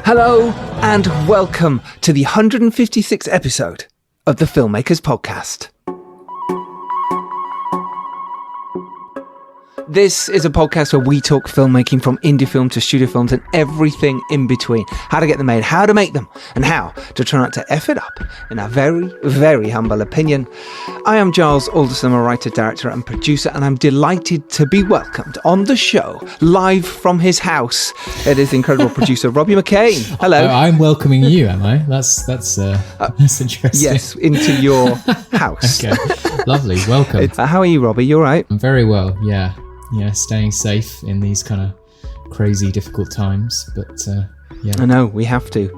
Hello and welcome to the 156th episode of the Filmmakers Podcast. This is a podcast where we talk filmmaking from indie film to studio films and everything in between. How to get them made, how to make them, and how to try not to F it up, in our very, very humble opinion. I am Giles Alderson, a writer, director and producer, and I'm delighted to be welcomed on the show, live from his house. It is the incredible producer, Robbie McCain. Hello. I'm welcoming you, am I? That's interesting. Yes, into your house. Okay, lovely. Welcome. How are you, Robbie? You all right? I'm very well, yeah. Yeah, staying safe in these kind of crazy, difficult times. But yeah. I know, we have to.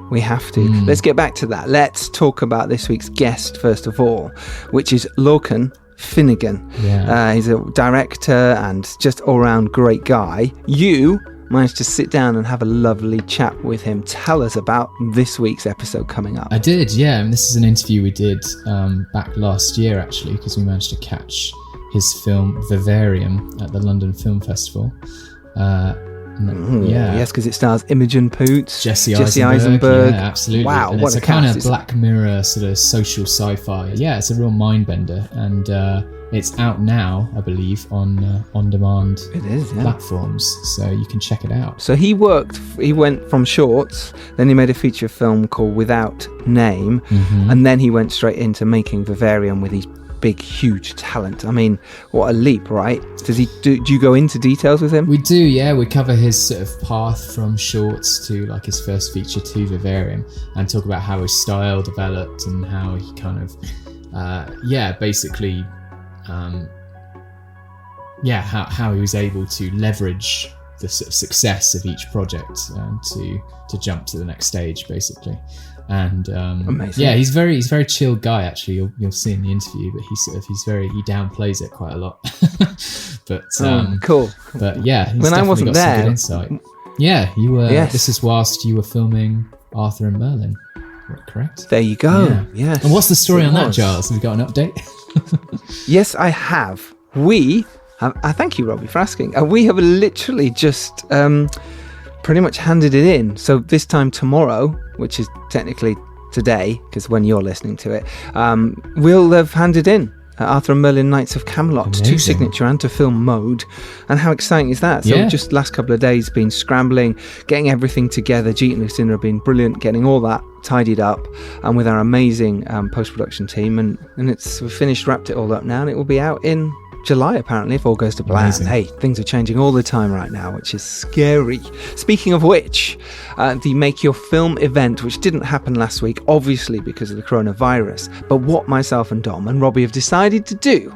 Let's get back to that. Let's talk about this week's guest, first of all, which is Lorcan Finnegan. Yeah. He's a director and just all-round great guy. You managed to sit down and have a lovely chat with him. Tell us about this week's episode coming up. I did, yeah. And this is an interview we did back last year, actually, because we managed to catch his film Vivarium at the London Film Festival. Yes, because it stars Imogen Poots, Jesse Eisenberg. Yeah, absolutely. Wow, and what it's a a kind cast. of Black Mirror sort of social sci-fi. Yeah, it's a real mind bender, and it's out now, I believe, on on-demand platforms, so you can check it out. So he went from shorts, then he made a feature film called Without Name, and then he went straight into making Vivarium with his big, huge talent. I mean, what a leap, right? Does he do you go into details with him? We do, yeah. We cover his sort of path from shorts to like his first feature to Vivarium, and talk about how his style developed and how he kind of how he was able to leverage the sort of success of each project to jump to the next stage, basically. And amazing. Yeah, he's very chill guy, actually. You'll see in the interview, but he downplays it quite a lot. But cool. But yeah, he's when I wasn't got some there, good insight. Yeah, you were. Yes. This is whilst you were filming Arthur and Merlin, correct? There you go. Yeah. Yes. And what's the story on that, Giles? Have you got an update? Yes, I have. We have. Thank you, Robbie, for asking. We have literally just pretty much handed it in. So this time tomorrow, which is technically today, because when you're listening to it, we'll have handed in Arthur and Merlin Knights of Camelot to signature and to film mode. And how exciting is that? So just last couple of days been scrambling, getting everything together. Jeet and Lucinda have been brilliant, getting all that tidied up, and with our amazing post-production team, and we've finished, wrapped it all up now, and it will be out in July, apparently, if all goes to plan. Amazing. Hey, things are changing all the time right now, which is scary. Speaking of which, the Make Your Film event, which didn't happen last week, obviously because of the coronavirus, but what myself and Dom and Robbie have decided to do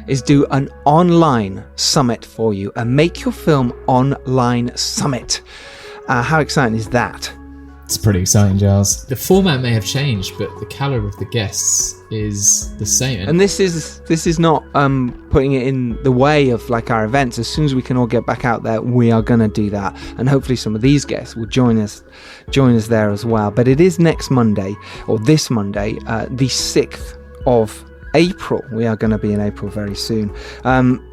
is do an online summit for you, a Make Your Film online summit. How exciting is that? It's pretty exciting, Giles. The format may have changed, but the caliber of the guests is the same. And this is not putting it in the way of like our events. As soon as we can all get back out there, we are going to do that, and hopefully some of these guests will join us there as well. But it is next Monday, or this Monday, the 6th of April. We are going to be in April very soon.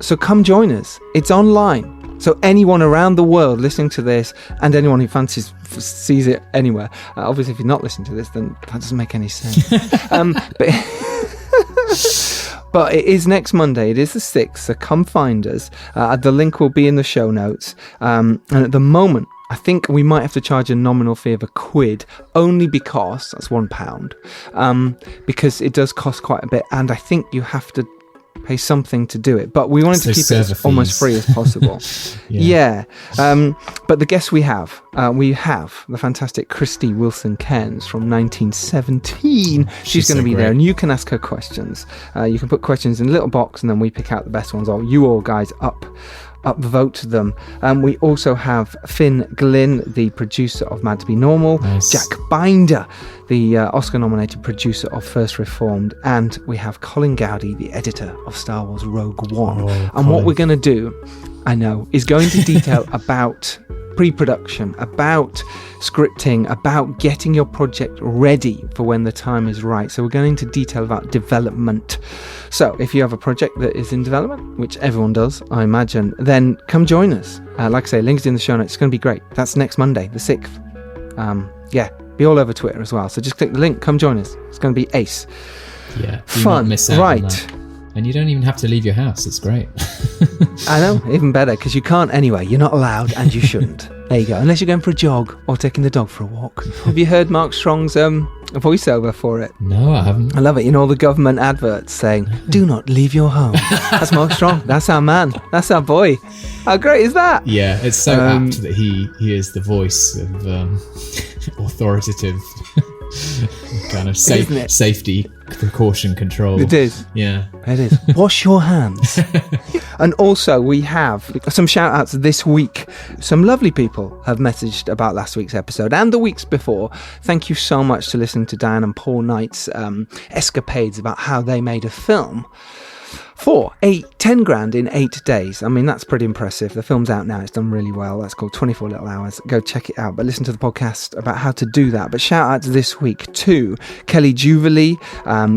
So come join us. It's online. So anyone around the world listening to this, and anyone who sees it anywhere, obviously if you're not listening to this, then that doesn't make any sense. But it is next Monday. It is the 6th, so come find us. The link will be in the show notes. And at the moment, I think we might have to charge a nominal fee of £1, only because that's £1, because it does cost quite a bit, and I think you have to pay something to do it, but we wanted to keep it as almost free as possible. But the guests we have the fantastic Christy Wilson-Cairns from 1917. She's going to be there, and you can ask her questions. You can put questions in a little box, and then we pick out the best ones, or you all guys upvote them. We also have Finn Glynn, the producer of Mad to Be Normal, Jack Binder, the Oscar-nominated producer of First Reformed, and we have Colin Gowdy, the editor of Star Wars Rogue One. And what we're going to do, I know, is go into detail about pre-production, about scripting, about getting your project ready for when the time is right. So we're going into detail about development. So if you have a project that is in development, which everyone does, I imagine, then come join us. Like I say, links in the show notes. It's going to be great. That's next Monday, the 6th. be all over Twitter as well. So just click the link, come join us. It's going to be ace. Yeah, do fun. Not miss out right. on that. And you don't even have to leave your house. It's great. I know, even better, because you can't anyway. You're not allowed, and you shouldn't. There you go. Unless you're going for a jog or taking the dog for a walk. Have you heard Mark Strong's voiceover for it? No, I haven't. I love it. You know, all the government adverts saying, "Do not leave your home." That's Mark Strong. That's our man. That's our boy. How great is that? Yeah, it's so apt that he is the voice of authoritative kind of safety precaution control. It is. Yeah. It is. Wash your hands. And also we have some shout outs this week. Some lovely people have messaged about last week's episode and the weeks before. Thank you so much to listening to Dan and Paul Knight's escapades about how they made a film for 10 grand in 8 days. I mean, that's pretty impressive. The film's out now. It's done really well. That's called 24 Little Hours. Go check it out. But listen to the podcast about how to do that. But shout out this week to Kelly Jubilee,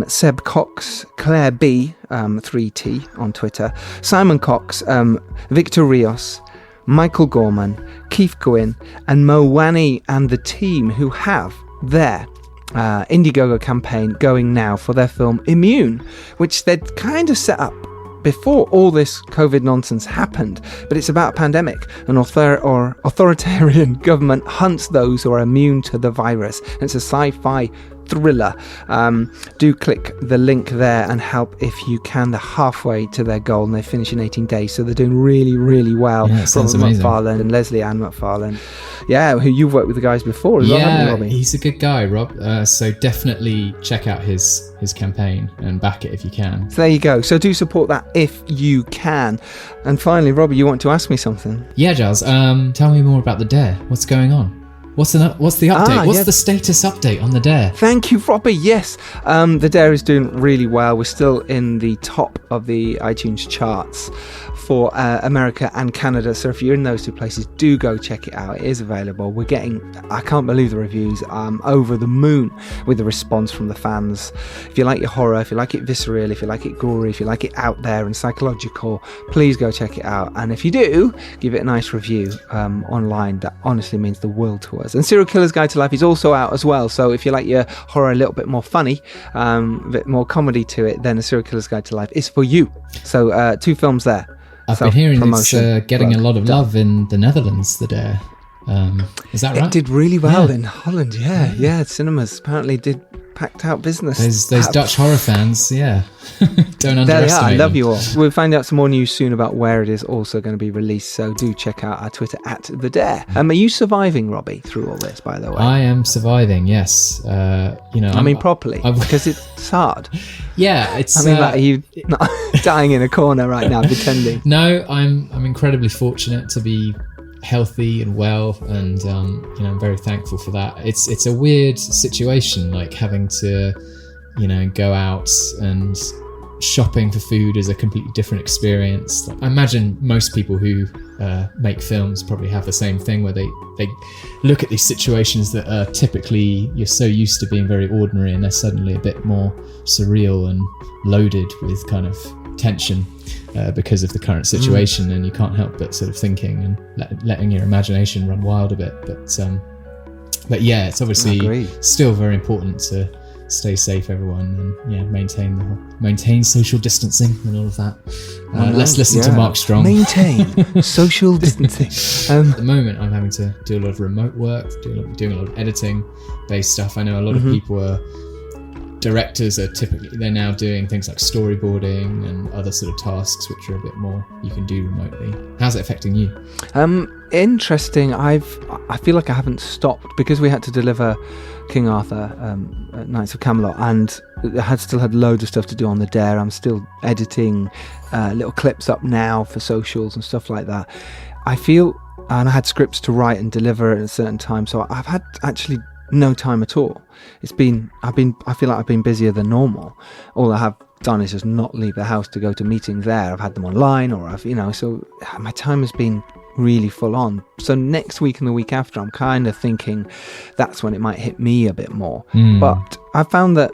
Seb Cox, Claire B, 3T on Twitter, Simon Cox, Victor Rios, Michael Gorman, Keith Gwynn, and Mo Wani and the team who have their Indiegogo campaign going now for their film Immune, which they'd kind of set up before all this COVID nonsense happened, but it's about a pandemic. An authoritarian government hunts those who are immune to the virus. And it's a sci-fi thriller. Do click the link there and help if you can. They're halfway to their goal and they finish in 18 days, so they're doing really, really well. Yeah, sounds amazing. McFarlane and Leslie Ann McFarlane, who you've worked with the guys before as well, haven't you, Robbie? He's a good guy, Rob. So definitely check out his campaign and back it if you can. So there you go. So do support that if you can. And finally, Robbie, you want to ask me something? Yeah, Giles. Tell me more about the Dare. What's going on? What's the update? What's the status update on the Dare? Thank you, Robbie. Yes, the Dare is doing really well. We're still in the top of the iTunes charts for America and Canada. So if you're in those two places, do go check it out. It is available. We're getting, I can't believe the reviews. I'm over the moon with the response from the fans. If you like your horror, if you like it visceral, if you like it gory, if you like it out there and psychological, please go check it out. And if you do, give it a nice review online. That honestly means the world to us. And Serial Killer's Guide to Life is also out as well. So if you like your horror a little bit more funny, a bit more comedy to it, then A Serial Killer's Guide to Life is for you. So 2 films there. I've been hearing it's getting a lot of love in the Netherlands, the Dare. Is that right? It did really well in Holland, yeah. Cinemas apparently did packed out business. Those Dutch horror fans, yeah. Don't underestimate there they are. I love them. you all. We'll find out some more news soon about where it is also going to be released, so do check out our Twitter at The Dare. Are you surviving, Robbie, through all this, by the way? I am surviving, yes. Properly, because it's hard. Yeah, it's... are you not dying in a corner right now, pretending? No, I'm incredibly fortunate to be healthy and well, and I'm very thankful for that. It's a weird situation, like having to go out, and shopping for food is a completely different experience. I imagine most people who make films probably have the same thing, where they look at these situations that are typically, you're so used to being very ordinary, and they're suddenly a bit more surreal and loaded with kind of tension because of the current situation, and you can't help but sort of thinking and letting your imagination run wild a bit. But yeah, it's obviously still very important to stay safe, everyone, and maintain social distancing and all of that. Let's listen to Mark Strong. Maintain social distancing. At the moment, I'm having to do a lot of remote work, doing a lot of editing based stuff. I know a lot of people are directors they're now doing things like storyboarding and other sort of tasks which are a bit more you can do remotely. How's it affecting you? Interesting. I feel like I haven't stopped because we had to deliver King Arthur at Knights of Camelot, and I still had loads of stuff to do on the Dare. I'm still editing little clips up now for socials and stuff like that. I feel, and I had scripts to write and deliver at a certain time, so I've had actually no time at all. I feel like I've been busier than normal. All I have done is just not leave the house to go to meetings there. I've had them online, or so my time has been really full on. So next week and the week after, I'm kind of thinking that's when it might hit me a bit more. But I found that,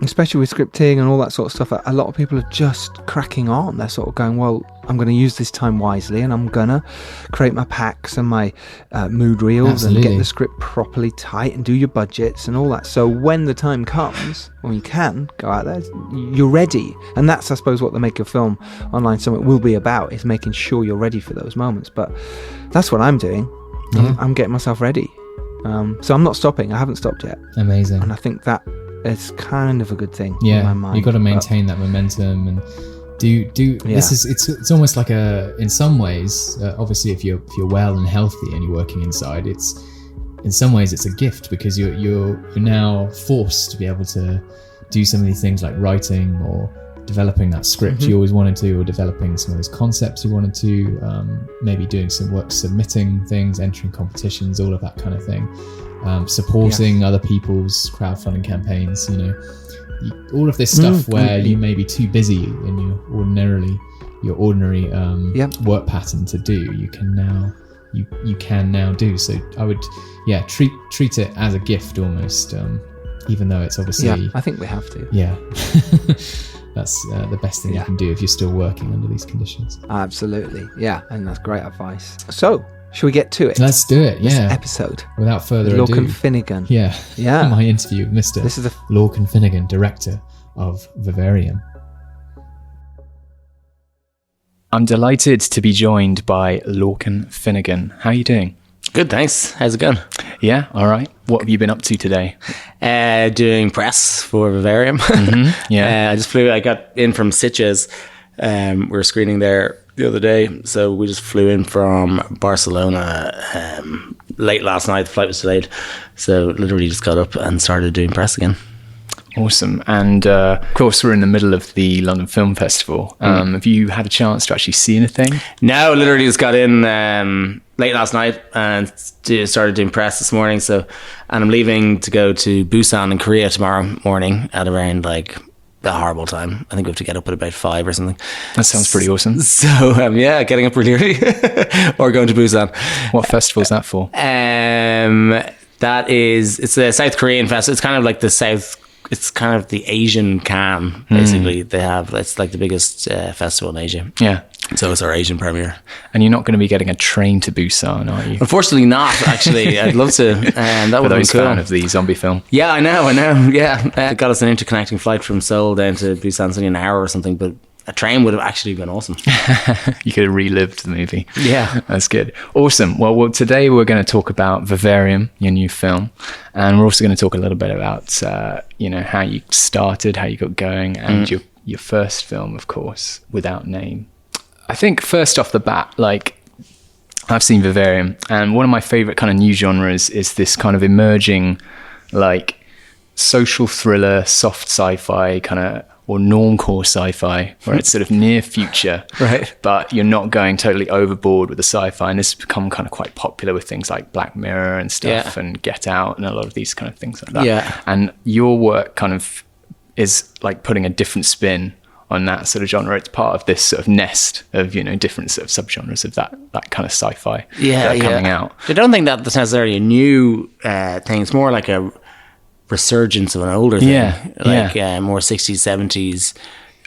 especially with scripting and all that sort of stuff, a lot of people are just cracking on. They're sort of going, well, I'm going to use this time wisely, and I'm going to create my packs and my mood reels Absolutely. and get the script properly tight and do your budgets and all that. So when the time comes, when you can go out there, you're ready. And that's, I suppose, what the Make Your Film Online Summit will be about, is making sure you're ready for those moments. But that's what I'm doing. Yeah. I'm getting myself ready. So I'm not stopping. I haven't stopped yet. Amazing. And I think that is kind of a good thing. Yeah, in my mind. you've got to maintain that momentum and do. This is it's almost like in some ways, obviously if you're well and healthy and you're working inside, it's in some ways it's a gift, because you're now forced to be able to do some of these things like writing or developing that script you always wanted to, or developing some of those concepts you wanted to, maybe doing some work, submitting things, entering competitions, all of that kind of thing, supporting other people's crowdfunding campaigns, all of this stuff where you may be too busy in your ordinary work pattern to do, you can now do. So I would treat it as a gift almost, even though it's obviously I think we have to. That's the best thing you can do if you're still working under these conditions. Absolutely. Yeah, and that's great advice. So, shall we get to it? Let's do it, This episode. Without further ado. Lorcan Finnegan. Yeah. My interview with Mr. This is Lorcan Finnegan, director of Vivarium. I'm delighted to be joined by Lorcan Finnegan. How are you doing? Good, thanks. How's it going? Yeah, all right. What have you been up to today? Doing press for Vivarium. I got in from Sitges. We were screening there the other day, so we just flew in from Barcelona late last night. The flight was delayed, so literally just got up and started doing press again. Awesome. And of course, we're in the middle of the London Film Festival. Have you had a chance to actually see anything? No, literally just got in late last night and started doing press this morning. And I'm leaving to go to Busan in Korea tomorrow morning at around like a horrible time. I think we have to get up at about 5 or something. That sounds pretty awesome. So getting up really early or going to Busan. What festival is that for? It's a South Korean festival. It's kind of like it's kind of the Asian Cannes, basically. It's like the biggest festival in Asia. Yeah. So it's our Asian premiere. And you're not going to be getting a train to Busan, are you? Unfortunately not, actually. I'd love to. That would be cool. Fan of the zombie film. Yeah, I know. Yeah. It got us an interconnecting flight from Seoul down to Busan. It's only an hour or something, but a train would have actually been awesome. You could have relived the movie. Yeah. That's good. Awesome. Well, today we're going to talk about Vivarium, your new film. And we're also going to talk a little bit about, how you started, how you got going, and your first film, of course, Without Name. I think first off the bat, I've seen Vivarium, and one of my favorite kind of new genres is this kind of emerging, social thriller, soft sci-fi kind of, or normcore sci-fi, where it's sort of near future, right? But you're not going totally overboard with the sci-fi. And this has become kind of quite popular with things like Black Mirror and stuff, and Get Out, and a lot of these kind of things like that. Yeah. And your work kind of is like putting a different spin on that sort of genre. It's part of this sort of nest of different sort of subgenres of that kind of sci-fi that are coming out. I don't think that that's necessarily a new thing. It's more like a resurgence of an older thing, more 60s, 70s,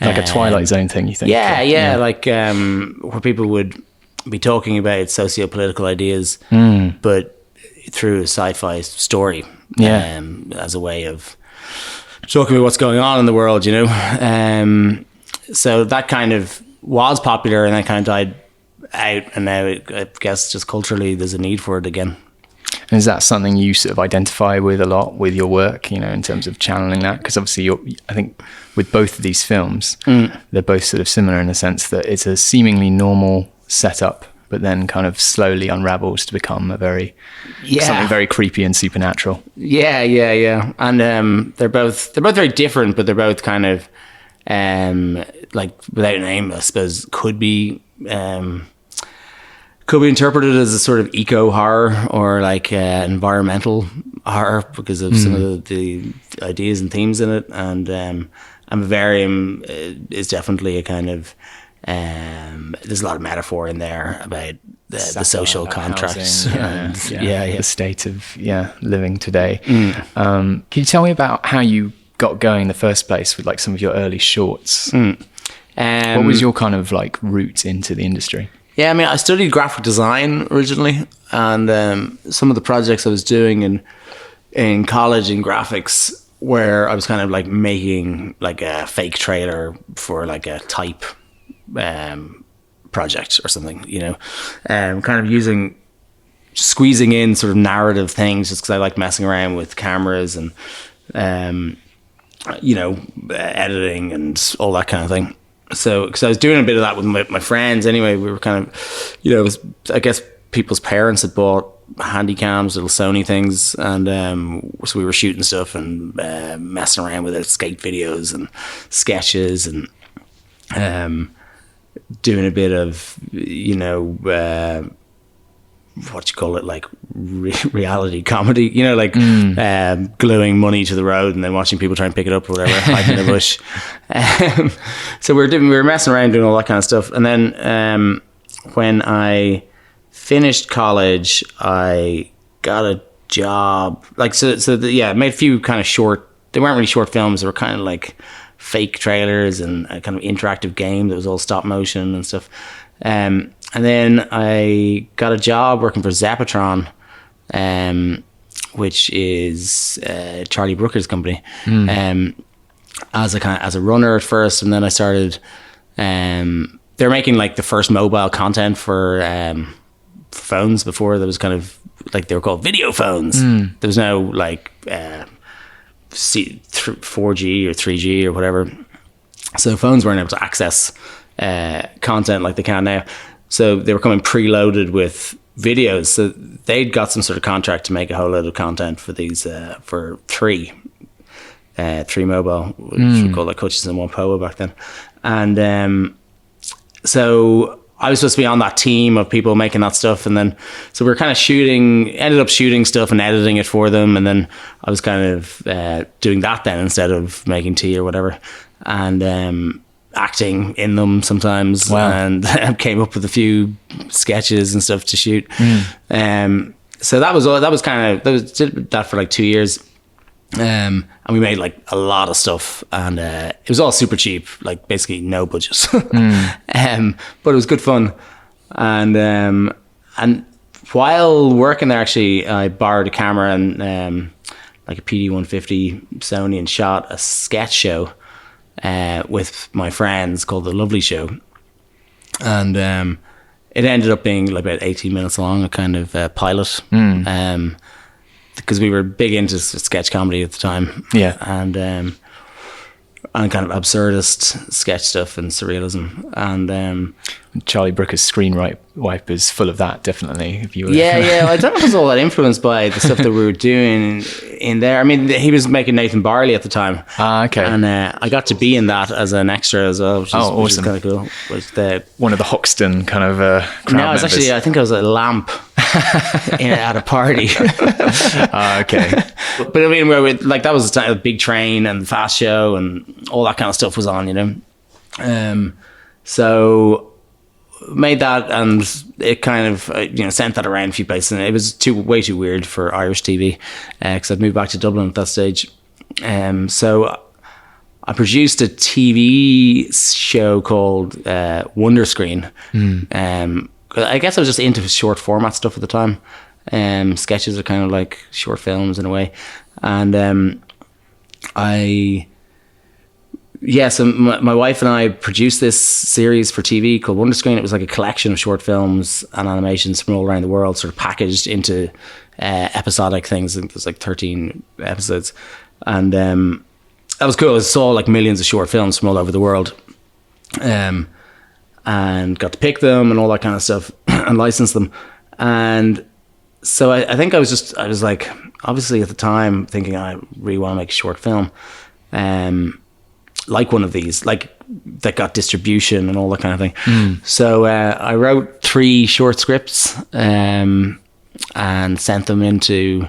like a Twilight Zone thing, you think? Where people would be talking about socio-political ideas, but through a sci-fi story, as a way of talking about what's going on in the world, so that kind of was popular and then kind of died out, and now I guess just culturally there's a need for it again. And is that something you sort of identify with a lot with your work, in terms of channeling that? Because obviously I think with both of these films, they're both sort of similar in the sense that it's a seemingly normal setup, but then kind of slowly unravels to become something very creepy and supernatural. Yeah. And they're both very different, but they're both kind of Without a Name, I suppose, could be interpreted as a sort of eco horror or environmental horror because of some of the ideas and themes in it, and Vivarium is definitely a kind of there's a lot of metaphor in there about the social contracts and the state of living today. Can you tell me about how you got going in the first place with some of your early shorts? What was your kind of like route into the industry? Yeah, I mean, I studied graphic design originally, and some of the projects I was doing in college in graphics, where I was kind of like making like a fake trailer for like a type project or something, you know, kind of squeezing in sort of narrative things just because I like messing around with cameras and, you know, editing and all that kind of thing. So, because I was doing a bit of that with my friends anyway, we were kind of, you know, I guess people's parents had bought handy cams, little Sony things, and so we were shooting stuff and messing around with it, skate videos and sketches and doing a bit of, you know, what you call it, like reality comedy, you know, like gluing money to the road and then watching people try and pick it up or whatever, hiding in the bush. So we were messing around doing all that kind of stuff. And then when I finished college, I got a job. Like I made a few kind of short. They weren't really short films. They were kind of like fake trailers and a kind of interactive game that was all stop motion and stuff. And then I got a job working for Zeppatron, which is Charlie Brooker's company, as a runner at first, and then I started. They're making like the first mobile content for phones. Before there was kind of like, they were called video phones. There was no like 4G or 3G or whatever, so phones weren't able to access content like they can now. So they were coming preloaded with videos. So they'd got some sort of contract to make a whole load of content for these, for three mobile, which we called like Coaches in One Poa back then. And so I was supposed to be on that team of people making that stuff. And then, so we were kind of ended up shooting stuff and editing it for them. And then I was kind of doing that then instead of making tea or whatever. And acting in them sometimes. Wow. And came up with a few sketches and stuff to shoot. So that was did that for like 2 years. And we made like a lot of stuff, and it was all super cheap, like basically no budget. But it was good fun. And while working there, actually, I borrowed a camera and like a PD-150 Sony and shot a sketch show with my friends called The Lovely Show. And it ended up being like about 18 minutes long, a kind of pilot. Because we were big into sketch comedy at the time. Yeah. And kind of absurdist sketch stuff and surrealism. And Charlie Brooker's Screenwipe is full of that, definitely. If you were yeah. I don't know if it was all that influenced by the stuff that we were doing in there. I mean, he was making Nathan Barley at the time. Okay. And I got to be in that as an extra as well, which is awesome. Kind of cool. One of the Hoxton kind of crowd No, it's actually, I think I was a lamp at a party. Okay. But I mean, that was a big train and fast show and all that kind of stuff was on, you know. So made that, and it kind of sent that around a few places, and it was way too weird for Irish TV because I'd moved back to Dublin at that stage. So I produced a TV show called Wonder Screen. I guess I was just into short format stuff at the time. Sketches are kind of like short films in a way. And so my wife and I produced this series for TV called Wonder Screen. It was like a collection of short films and animations from all around the world, sort of packaged into episodic things. I think there's like 13 episodes. And that was cool. I saw like millions of short films from all over the world. And got to pick them and all that kind of stuff and license them. And so I think I was like, obviously at the time thinking I really want to make a short film, like one of these, like that got distribution and all that kind of thing. So I wrote 3 short scripts and sent them into,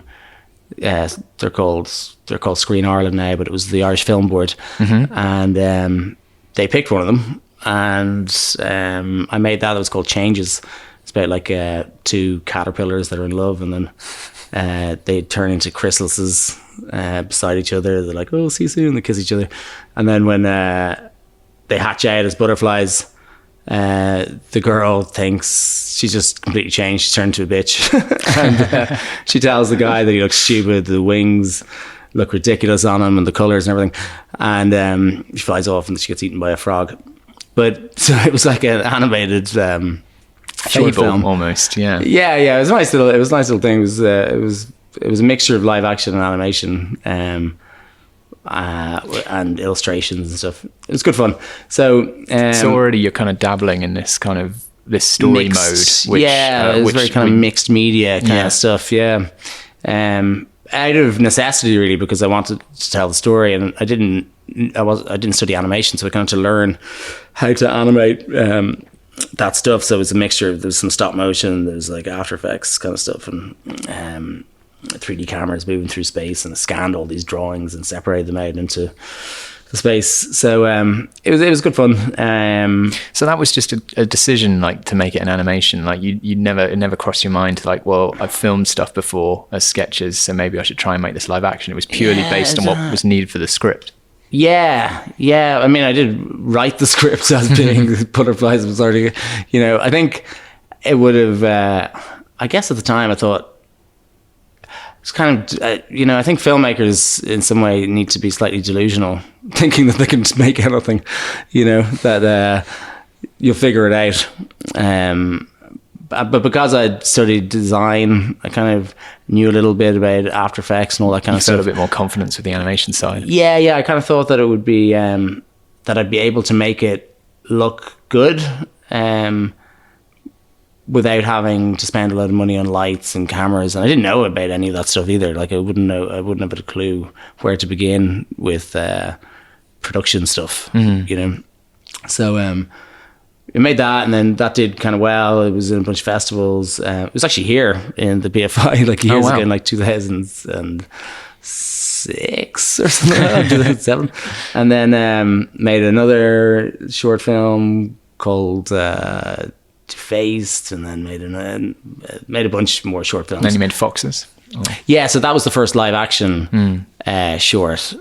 they're called Screen Ireland now, but it was the Irish Film Board. And they picked one of them. And I made that. It was called Changes. It's about like 2 caterpillars that are in love, and then they turn into chrysalises beside each other. They're like, "Oh, see you soon." They kiss each other, and then when they hatch out as butterflies. The girl thinks she's just completely changed. She's turned to a bitch. And she tells the guy that he looks stupid. The wings look ridiculous on him and the colours and everything. And she flies off and she gets eaten by a frog. But so it was like an animated short film almost. Yeah. Yeah. It was a nice little thing. It was a mixture of live action and animation. And illustrations and stuff. It was good fun. So already you're kind of dabbling in this story mixed, mode, which it was very kind of mixed media kind of stuff. Yeah, out of necessity really, because I wanted to tell the story, and I didn't study animation, so I kind of had to learn how to animate that stuff. So it was a mixture. There was some stop motion. There was like After Effects kind of stuff, and 3D cameras moving through space, and scanned all these drawings and separated them out into the space. So it was good fun. So that was just a decision, like, to make it an animation. Like it never crossed your mind, like, well, I've filmed stuff before as sketches, so maybe I should try and make this live action. It was purely based on what was needed for the script. Yeah. I mean, I did write the script as being butterflies. Was already, I think it would have. I guess at the time I thought. It's kind of, I think filmmakers in some way need to be slightly delusional, thinking that they can just make anything, that you'll figure it out. But because I'd studied design, I kind of knew a little bit about After Effects and all that kind of stuff. You felt a bit more confidence with the animation side. Yeah. I kind of thought that it would be, that I'd be able to make it look good. Without having to spend a lot of money on lights and cameras, and I didn't know about any of that stuff either. Like I wouldn't have a clue where to begin with production stuff. So we made that, and then that did kind of well. It was in a bunch of festivals. It was actually here in the BFI like years ago, in like 2006 or something like that, 2007, and then made another short film called. Defaced, and then made a bunch more short films. And then you made Foxes. Yeah, so that was the first live action short.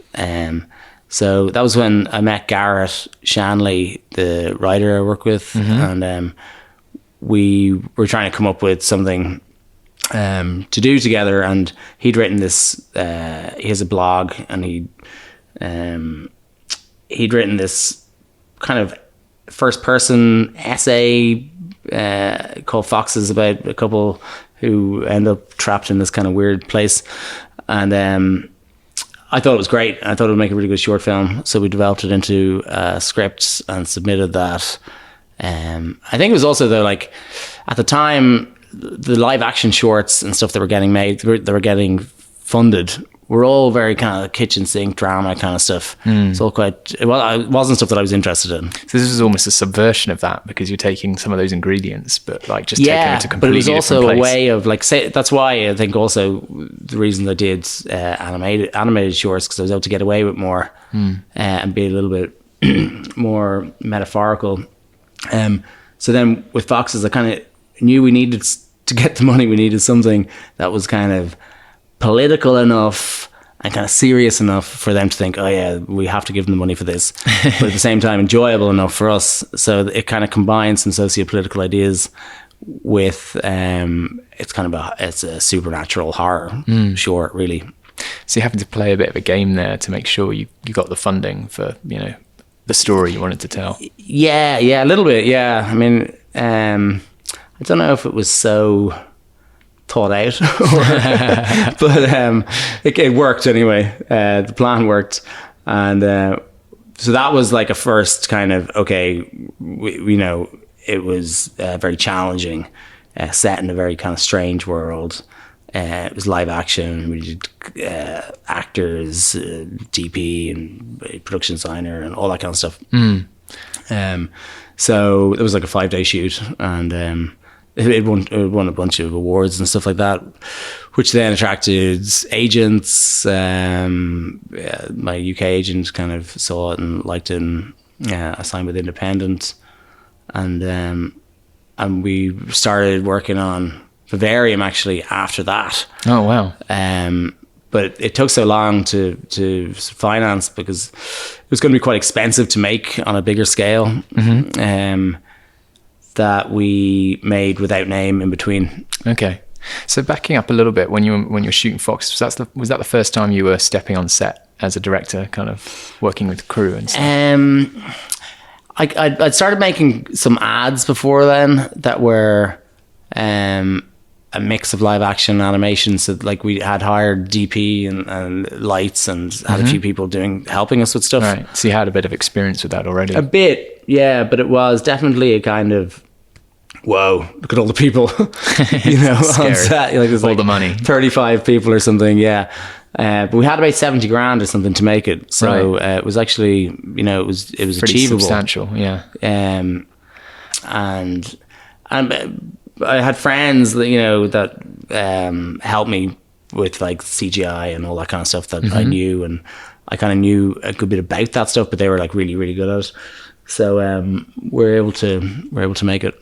So that was when I met Garrett Shanley, the writer I work with, and we were trying to come up with something to do together. And he'd written this. He has a blog, and he'd written this kind of first-person essay. Called Foxes, about a couple who end up trapped in this kind of weird place, and I thought it was great. I thought it would make a really good short film, so we developed it into a script and submitted that. I think it was also though, like at the time, the live action shorts and stuff that were getting made, that were getting funded, were all very kind of kitchen sink drama kind of stuff. It's all quite, it wasn't stuff that I was interested in. So this was almost a subversion of that, because you're taking some of those ingredients, but like just taking it to completely different place. But it was also a way of like, say, that's why I think also the reason I did animated shorts, because I was able to get away with more and be a little bit more metaphorical. So then with Foxes, I kind of knew we needed to get the money. We needed something that was kind of political enough and kind of serious enough for them to think, oh yeah, we have to give them the money for this, but at the same time enjoyable enough for us. So it kind of combines some socio-political ideas with it's a supernatural horror short, really. So you having to play a bit of a game there to make sure you got the funding for the story you wanted to tell. Yeah, a little bit. Yeah, I mean, I don't know if it was so thought out, but it worked anyway. The plan worked, and so that was like a first kind of, okay, we know it was very challenging, set in a very kind of strange world. It was live action. We did actors, DP, and production designer, and all that kind of stuff. So it was like a 5-day shoot, and it won a bunch of awards and stuff like that, which then attracted agents. My UK agent kind of saw it and liked it, and I signed with Independent, and we started working on Vivarium actually after that. Oh wow! but it took so long to finance because it was going to be quite expensive to make on a bigger scale. That we made without name in between. Okay. So backing up a little bit, when you were shooting Fox, was that the first time you were stepping on set as a director, kind of working with crew and stuff? I'd started making some ads before then that were a mix of live action and animation. So like we had hired DP and lights and had a few people helping us with stuff. Right. So you had a bit of experience with that already. A bit, yeah, but it was definitely a kind of, whoa, look at all the people, on set. Like there's all like the money. 35 people or something, yeah. But we had about 70 grand or something to make it. So it was actually, it was pretty achievable. Substantial, yeah. And I had friends that helped me with like CGI and all that kind of stuff that I knew, and I kind of knew a good bit about that stuff, but they were like really, really good at it. So we're able to make it.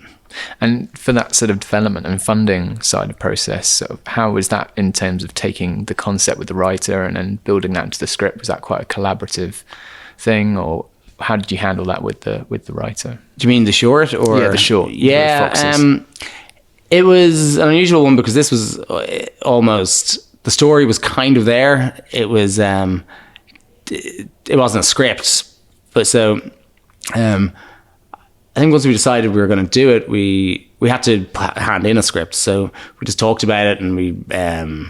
And for that sort of development and funding side of process, so how was that in terms of taking the concept with the writer and then building that into the script? Was that quite a collaborative thing, or how did you handle that with the writer? Do you mean the short or? Yeah, the short. Yeah, it was an unusual one because this was almost, the story was kind of there. It was it wasn't a script, but so I think once we decided we were going to do it, we had to hand in a script. So we just talked about it, and we, I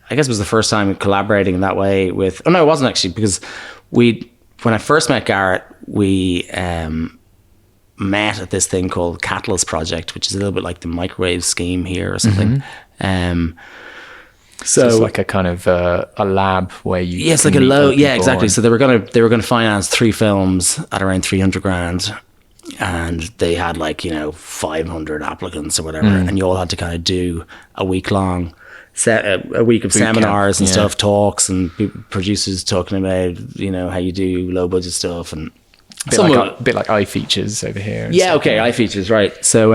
guess it was the first time collaborating in that way with, oh no, it wasn't actually, because when I first met Garrett, we met at this thing called Catalyst Project, which is a little bit like the microwave scheme here or something. So it's like a kind of a lab where you, yes, like a low, yeah, exactly. So they were gonna finance 3 films at around 300 grand. And they had 500 applicants or whatever, and you all had to kind of do a week long a week of seminars and stuff, talks, and producers talking about how you do low budget stuff, and a bit like iFeatures over here. Yeah, okay, iFeatures, right. So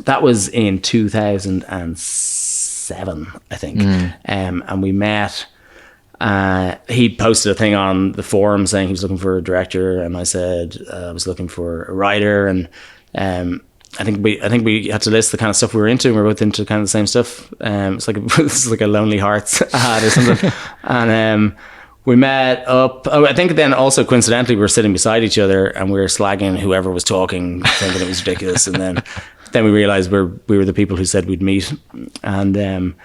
that was in 2007, I think, and we met. He posted a thing on the forum saying he was looking for a director, and I said I was looking for a writer, and I think we had to list the kind of stuff we were into, and we were both into kind of the same stuff. It's like a Lonely Hearts ad or something, and we met up. Oh, I think then also coincidentally we were sitting beside each other and we were slagging whoever was talking, thinking it was ridiculous, and then we realized we were the people who said we'd meet, and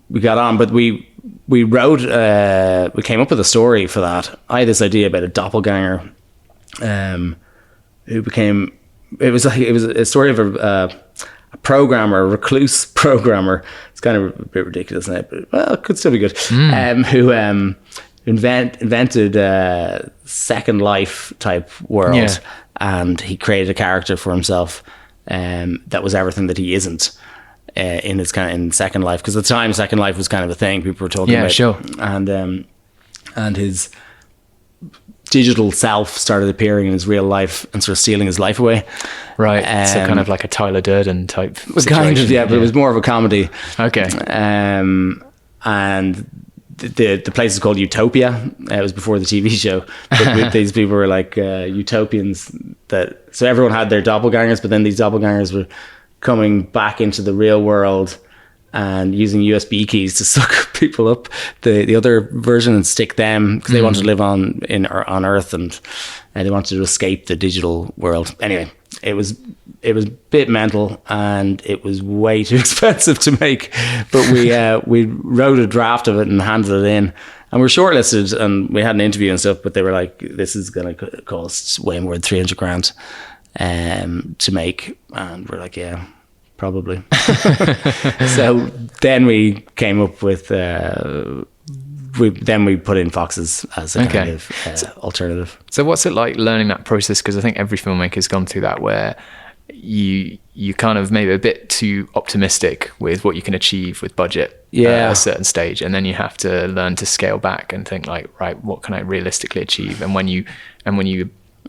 we got on, but we wrote, we came up with a story for that. I had this idea about a doppelganger, who became, it was a story of a programmer, a recluse programmer. It's kind of a bit ridiculous now, but well, it could still be good. Who invented a Second Life type world, and he created a character for himself that was everything that he isn't. In his in Second Life, because at the time Second Life was kind of a thing people were talking about. Sure. And his digital self started appearing in his real life and sort of stealing his life away. Right. So kind of like a Tyler Durden type situation. Kind of, yeah, but it was more of a comedy. Okay. And the place is called Utopia. It was before the TV show. But these people were like utopians. So everyone had their doppelgangers, but then these doppelgangers were coming back into the real world and using USB keys to suck people up, the other version, and stick them, because they wanted to live on Earth, and they wanted to escape the digital world. Anyway, it was a bit mental, and it was way too expensive to make, but we wrote a draft of it and handed it in, and we were shortlisted, and we had an interview and stuff, but they were like, this is going to cost way more than 300 grand to make, and we're like, yeah, probably. So then we came up with we put in foxes as a kind of alternative. So what's it like learning that process? Because I think every filmmaker's gone through that, where you kind of maybe a bit too optimistic with what you can achieve with budget at a certain stage, and then you have to learn to scale back and think like, right, what can I realistically achieve? And when you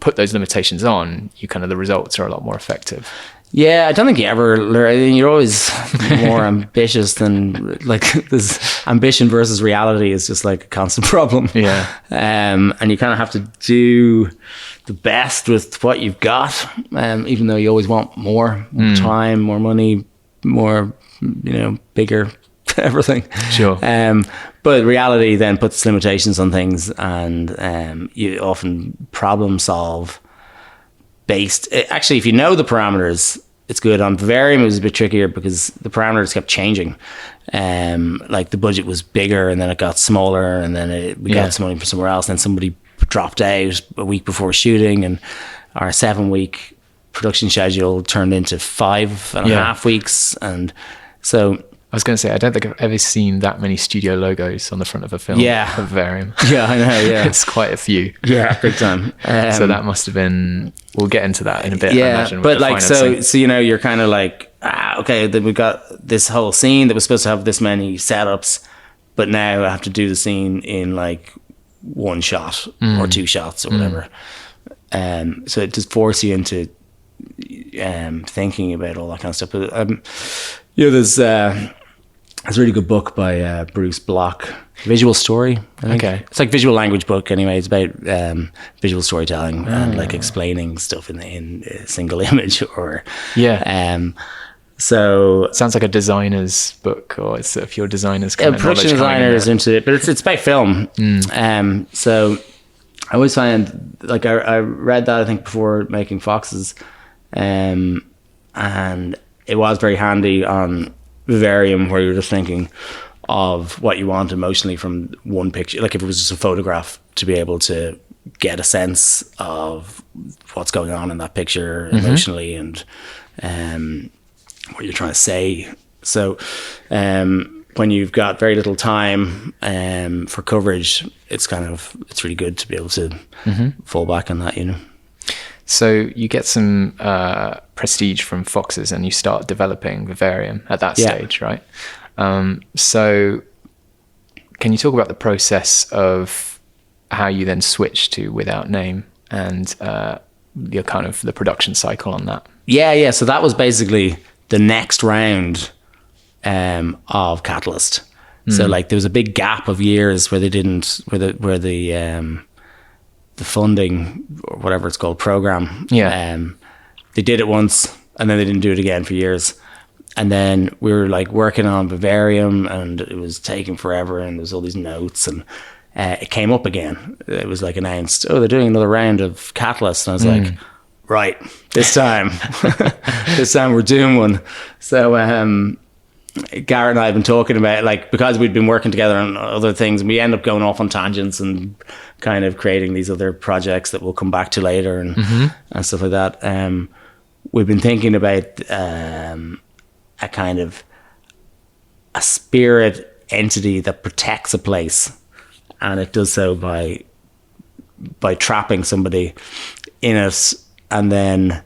put those limitations on, you kind of, the results are a lot more effective. Yeah, I don't think you ever learn. I mean, you're always more ambitious than like this. Ambition versus reality is just like a constant problem. Yeah. And you kind of have to do the best with what you've got, even though you always want more time, more money, more, bigger, everything. Sure. But reality then puts limitations on things, and you often problem solve based. Actually, if you know the parameters, it's good. On Vivarium, it was a bit trickier because the parameters kept changing. Like the budget was bigger, and then it got smaller, and then we got some money from somewhere else. And then somebody dropped out a week before shooting, and our 7-week production schedule turned into 5.5 weeks. And so I was going to say, I don't think I've ever seen that many studio logos on the front of a film. Yeah. Of Vivarium. Yeah, I know. Yeah, It's quite a few. Yeah, big time. So that must have been. We'll get into that in a bit. I Yeah, imagine, but like so you're kind of like, okay, then we got this whole scene that was supposed to have this many setups, but now I have to do the scene in like one shot or 2 shots or whatever. So it just forces you into thinking about all that kind of stuff. But there's a really good book by Bruce Block, Visual Story, I think. Okay. It's like visual language book anyway. It's about visual storytelling and like explaining stuff in a single image or so sounds like a designer's book, or it's if you're designers kind of production designers into it, but it's about film. So I always find, like, I read that I think before making Foxes, and it was very handy on Vivarium, where you're just thinking of what you want emotionally from one picture. Like if it was just a photograph, to be able to get a sense of what's going on in that picture emotionally and what you're trying to say. So when you've got very little time for coverage, it's really good to be able to fall back on that, So you get some prestige from Foxes and you start developing Vivarium at that stage, right? So can you talk about the process of how you then switch to Without Name and your kind of the production cycle on that? Yeah. So that was basically the next round of Catalyst. So like there was a big gap of years where they didn't, where the funding or whatever it's called program. They did it once and then they didn't do it again for years. And then we were like working on Vivarium and it was taking forever and there's all these notes and it came up again. It was like announced, they're doing another round of Catalyst. And I was like, right, this time we're doing one. So Garrett and I have been talking about, like, because we'd been working together on other things, and we end up going off on tangents and kind of creating these other projects that we'll come back to later and stuff like that. We've been thinking about a kind of a spirit entity that protects a place, and it does so by trapping somebody in it, and then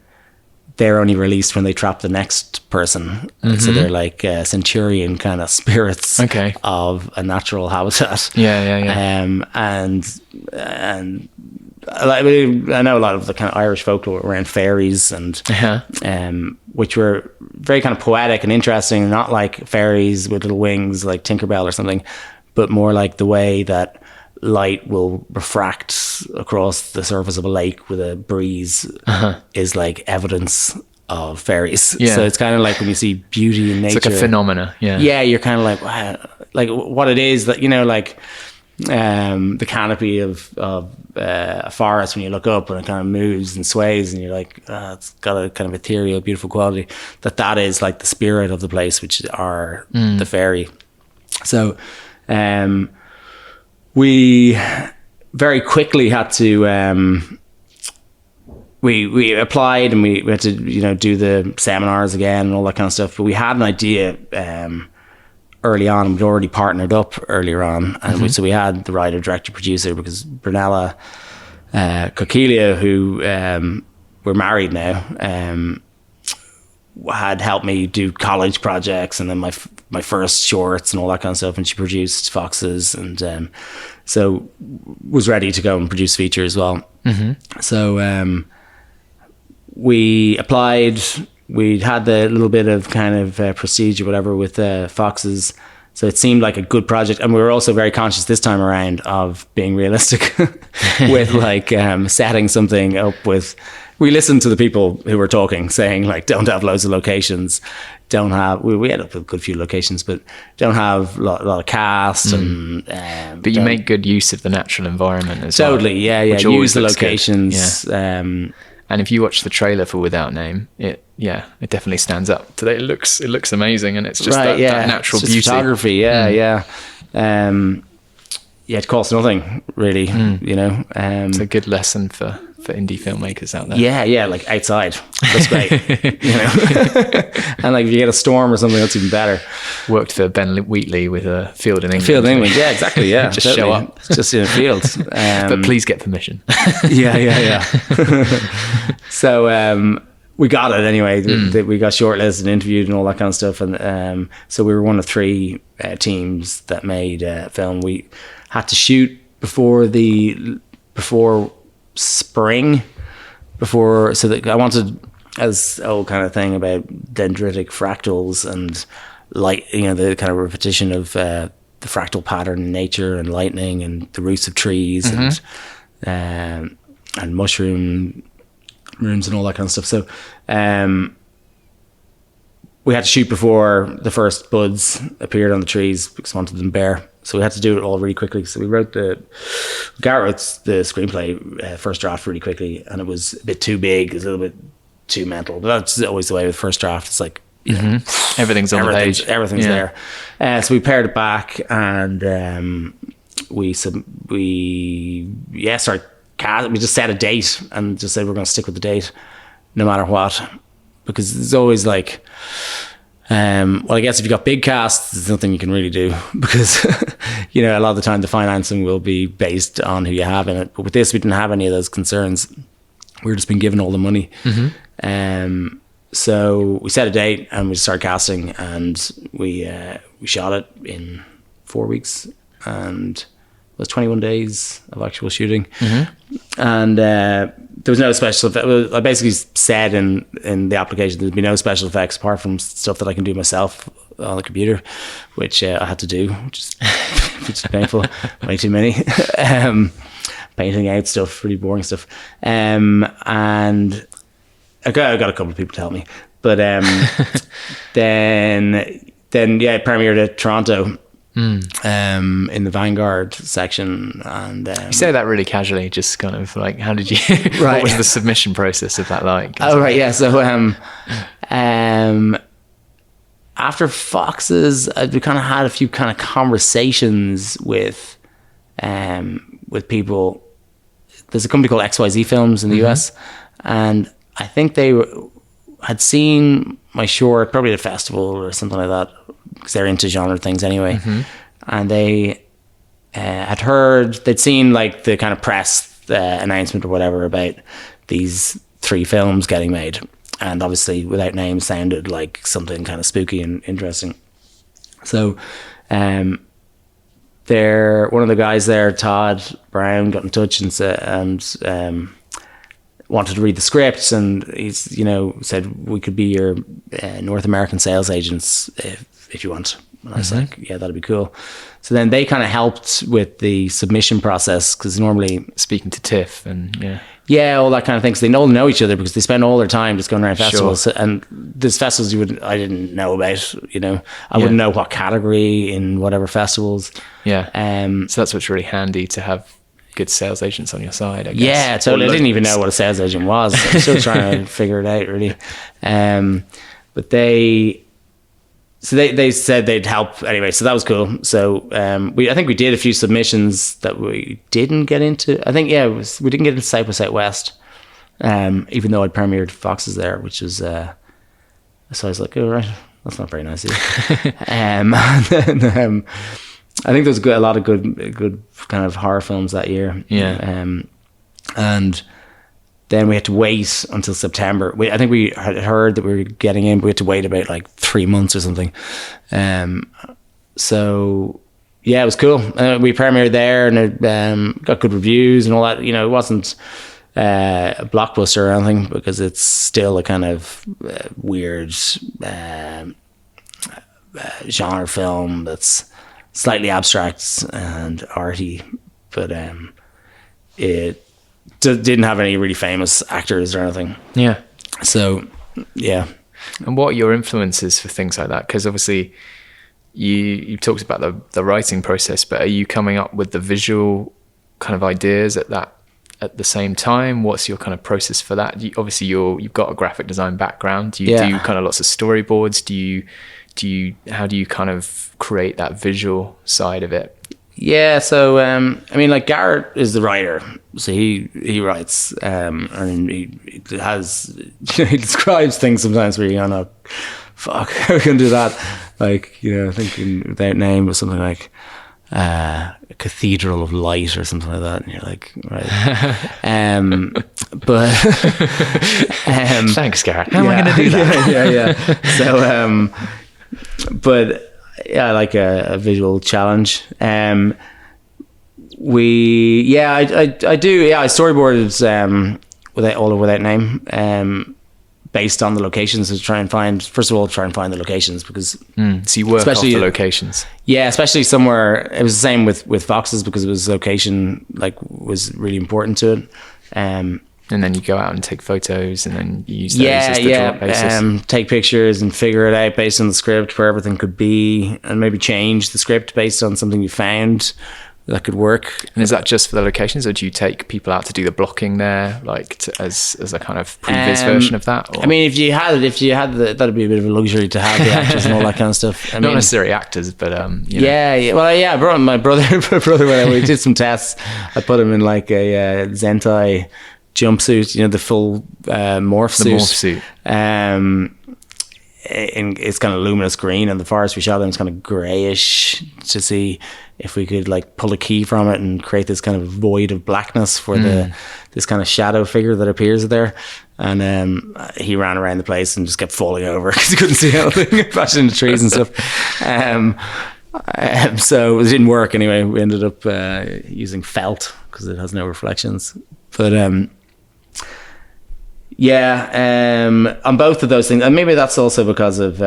they're only released when they trap the next person. So they're like centurion kind of spirits of a natural habitat. And I know a lot of the kind of Irish folklore around fairies and which were very kind of poetic and interesting, not like fairies with little wings like Tinkerbell or something, but more like the way that light will refract across the surface of a lake with a breeze is like evidence of fairies. So it's kind of like when you see beauty in nature, it's like a phenomena. You're kind of like, wow, like what it is that, like the canopy of a forest, when you look up and it kind of moves and sways and you're like, it's got a kind of ethereal, beautiful quality, that is like the spirit of the place, which are the fairy. So we very quickly had to we applied and we had to do the seminars again and all that kind of stuff, but we had an idea early on, and we'd already partnered up earlier on, and so we had the writer, director, producer, because Brunella Coquilia, who we're married now, had helped me do college projects and then my first shorts and all that kind of stuff, and she produced Foxes and so was ready to go and produce feature as well. So we applied, we'd had the little bit of kind of prestige or whatever with Foxes. So it seemed like a good project. And we were also very conscious this time around of being realistic with like setting something up with, we listened to the people who were talking, saying like, don't have loads of locations, don't have, we ended up with a good few locations, but don't have a lot of cast. And but you make good use of the natural environment as totally, well. yeah. Use the locations. Yeah. And if you watch the trailer for Without Name, it definitely stands up today. It looks amazing, and it's just that natural beauty. Photography, yeah. It costs nothing really, you know. It's a good lesson for indie filmmakers out there. Yeah, like outside. That's great. You know. And like if you get a storm or something, that's even better. Worked for Ben Wheatley with a field in England. Field in England, yeah, exactly, yeah. Just show up. Just in a field. But please get permission. Yeah. So we got it anyway. We got shortlisted and interviewed and all that kind of stuff. And so we were one of 3 teams that made film. We had to shoot before spring, so that I wanted, as the whole kind of thing about dendritic fractals and light, you know, the kind of repetition of the fractal pattern in nature and lightning and the roots of trees and mushrooms and all that kind of stuff. So we had to shoot before the first buds appeared on the trees because I wanted them bare. So we had to do it all really quickly. So we wrote Garrett wrote the screenplay, first draft, really quickly, and it was a bit too big, it was a little bit too mental. But that's always the way with first draft. It's like, you know, everything's on the page. Everything's there. So we paired it back, and we just set a date and just said we're going to stick with the date no matter what, because there's always like, well, I guess if you got big casts, there's nothing you can really do because, you know, a lot of the time the financing will be based on who you have in it. But with this, we didn't have any of those concerns. We've just been given all the money. So we set a date and we started casting, and we shot it in 4 weeks, and it was 21 days of actual shooting. And there was no special effects. I basically said in the application there'd be no special effects apart from stuff that I can do myself on the computer, which I had to do, which is painful. Way too many. Painting out stuff, really boring stuff. And I got a couple of people to help me. But then it premiered at Toronto. In the Vanguard section, and you say that really casually, just kind of like, how did you what was the submission process of that like? So after Foxes, we kind of had a few kind of conversations with people. There's a company called XYZ Films in the US, and I think they had seen my short probably at a festival or something like that, because they're into genre things anyway. And they had heard, they'd seen like the kind of press announcement or whatever about these 3 films getting made, and obviously Without Name sounded like something kind of spooky and interesting. So one of the guys there, Todd Brown, got in touch and said, wanted to read the script, and he's, you know, said we could be your North American sales agents if you want. And I was like, yeah, that'd be cool. So then they kind of helped with the submission process, because normally speaking to TIFF and all that kind of thing. So they all know each other because they spend all their time just going around festivals. Sure. And there's festivals I didn't know about. You know, I wouldn't know what category in whatever festivals. Yeah. So that's what's really handy, to have good sales agents on your side, I guess. Yeah, totally. I didn't even know what a sales agent was. I'm still trying to figure it out, really. But they said they'd help anyway, so that was cool. So I think we did a few submissions that we didn't get into. I think we didn't get into South by Southwest, even though I'd premiered Foxes there, which was so I was like, oh right, that's not very nice. And then, I think there was a lot of good kind of horror films that year. And then we had to wait until September. I think we had heard that we were getting in, but we had to wait about like 3 months or something. So yeah, it was cool. We premiered there, and it got good reviews and all that. You know, it wasn't a blockbuster or anything, because it's still a kind of weird genre film that's slightly abstract and arty, but it didn't have any really famous actors or anything. Yeah. So, yeah. And what are your influences for things like that? Because obviously you talked about the writing process, but are you coming up with the visual kind of ideas at the same time? What's your kind of process for that? Obviously you've got a graphic design background. Do you do kind of lots of storyboards? How do you kind of create that visual side of it? Yeah, so I mean, like, Garrett is the writer, so he writes, and he describes things sometimes where you're going, oh, fuck, how are we gonna do that? Like, thinking without name or something like a cathedral of light or something like that, and you're like, right. But thanks, Garrett. How am I gonna do that? Yeah. So, but yeah, I like a visual challenge. I do. Yeah, I storyboarded without name, based on the locations, to try and find the locations, because so you work off the locations. Yeah, especially somewhere. It was the same with Foxes, because it was location was really important to it. And then you go out and take photos, and then you use those as the draw basis. Take pictures and figure it out based on the script where everything could be, and maybe change the script based on something you found that could work. And is that just for the locations, or do you take people out to do the blocking there, like as a kind of previs version of that? Or? I mean, if you had that'd be a bit of a luxury to have the actors and all that kind of stuff. Not necessarily actors, but Yeah. Well, I brought my brother when we did some tests. I put him in like a Zentai jumpsuit, the full morph suit. It's kind of luminous green, and the forest we shot in is kind of grayish, to see if we could like pull a key from it and create this kind of void of blackness for this kind of shadow figure that appears there. And he ran around the place and just kept falling over because he couldn't see anything, crashing into trees and stuff. So it didn't work anyway. We ended up using felt because it has no reflections. But on both of those things, and maybe that's also because of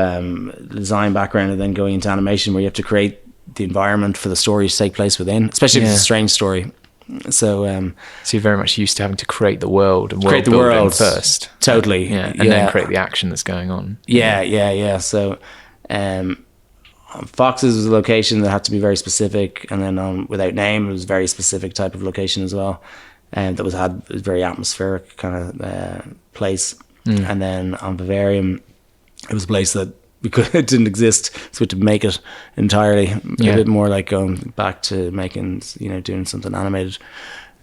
design background and then going into animation, where you have to create the environment for the story to take place within, especially if it's a strange story. So you're very much used to having to create the world and create the world first, totally, and then create the action that's going on. So Foxes was a location that had to be very specific, and then on Without Name, it was a very specific type of location as well. And that was very atmospheric kind of place. And then on Vivarium, it was a place that it didn't exist, so we had to make it entirely. A bit more like going back to making, doing something animated.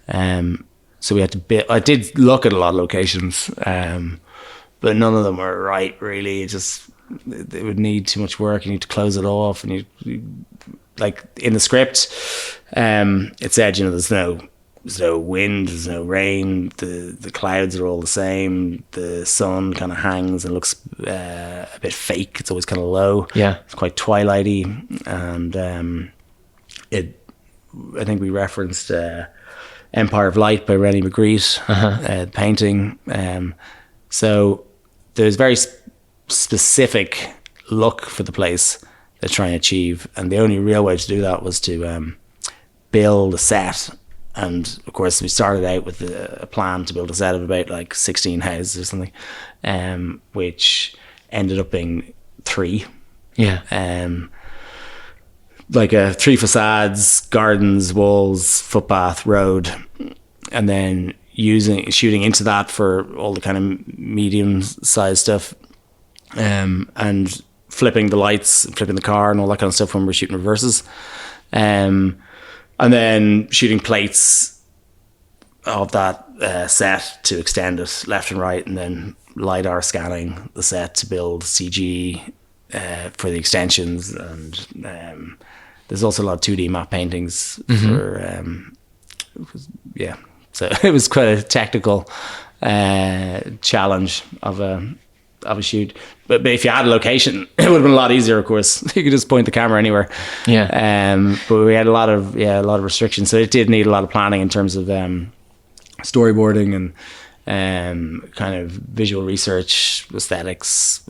So we had to I did look at a lot of locations, but none of them were right, really. It would need too much work. You need to close it off, and you like in the script, it said, there's no wind, there's no rain, the clouds are all the same, the sun kind of hangs and looks a bit fake. It's always kind of low. It's quite twilighty, and I think we referenced Empire of Light by Rennie Magritte, painting. So there's very specific look for the place they're trying to achieve, and the only real way to do that was to build a set. And of course, we started out with a plan to build a set of about like 16 houses or something, which ended up being 3. Like 3 facades, gardens, walls, footpath, road, and then shooting into that for all the kind of medium-sized stuff, and flipping the lights, flipping the car, and all that kind of stuff when we're shooting reverses. And then shooting plates of that set to extend it left and right, and then LiDAR scanning the set to build CG for the extensions. And there's also a lot of 2D map paintings for, so it was quite a technical challenge of a shoot. But if you had a location, it would have been a lot easier, of course. You could just point the camera anywhere. But we had a lot of restrictions, so it did need a lot of planning in terms of storyboarding and kind of visual research, aesthetics,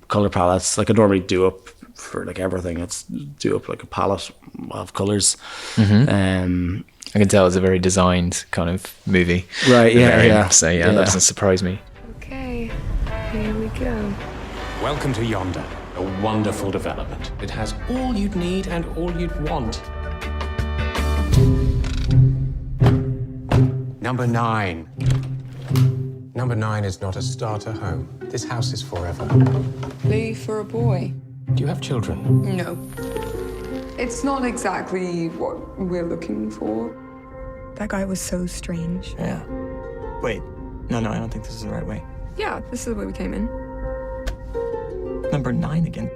color palettes. Like I normally do up for like everything. Let's do up like a palette of colors. I can tell it's a very designed kind of movie. Right, yeah. So that doesn't surprise me. Okay, here we go. Welcome to Yonder, a wonderful development. It has all you'd need and all you'd want. Number 9. Number 9 is not a starter home. This house is forever. Lee for a boy? Do you have children? No. It's not exactly what we're looking for. That guy was so strange. Yeah. Wait. No, I don't think this is the right way. Yeah, this is the way we came in. Number 9 again.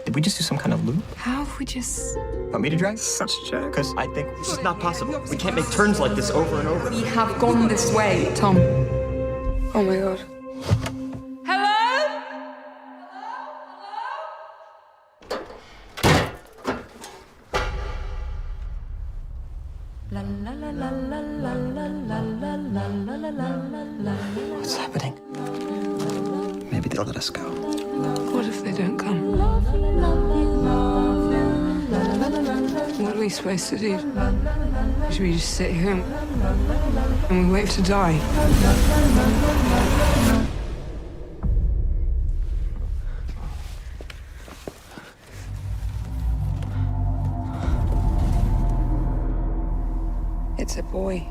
Did we just do some kind of loop? How have we just... Want me to drive? Such a jerk. Because I think this is not possible. We can't make turns like this over and over. We have gone this way, Tom. Oh my god. Hello? What's happening? Maybe they'll let us go. What if they don't come? What are we supposed to do? Should we just sit here and we wait to die? It's a boy.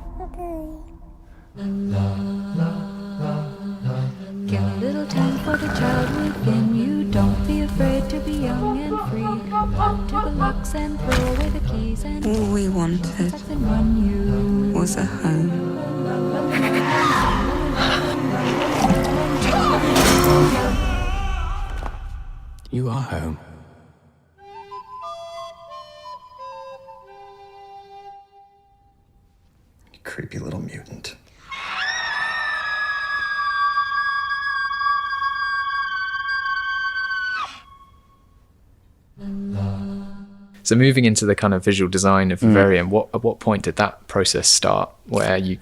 Give a little time for the child within you. Don't be afraid to be young and free. Run to the locks and throw away the keys and All we wanted and run you. was a home. You are home. You creepy little mutant. So moving into the kind of visual design of Vivarium, at what point did that process start, where you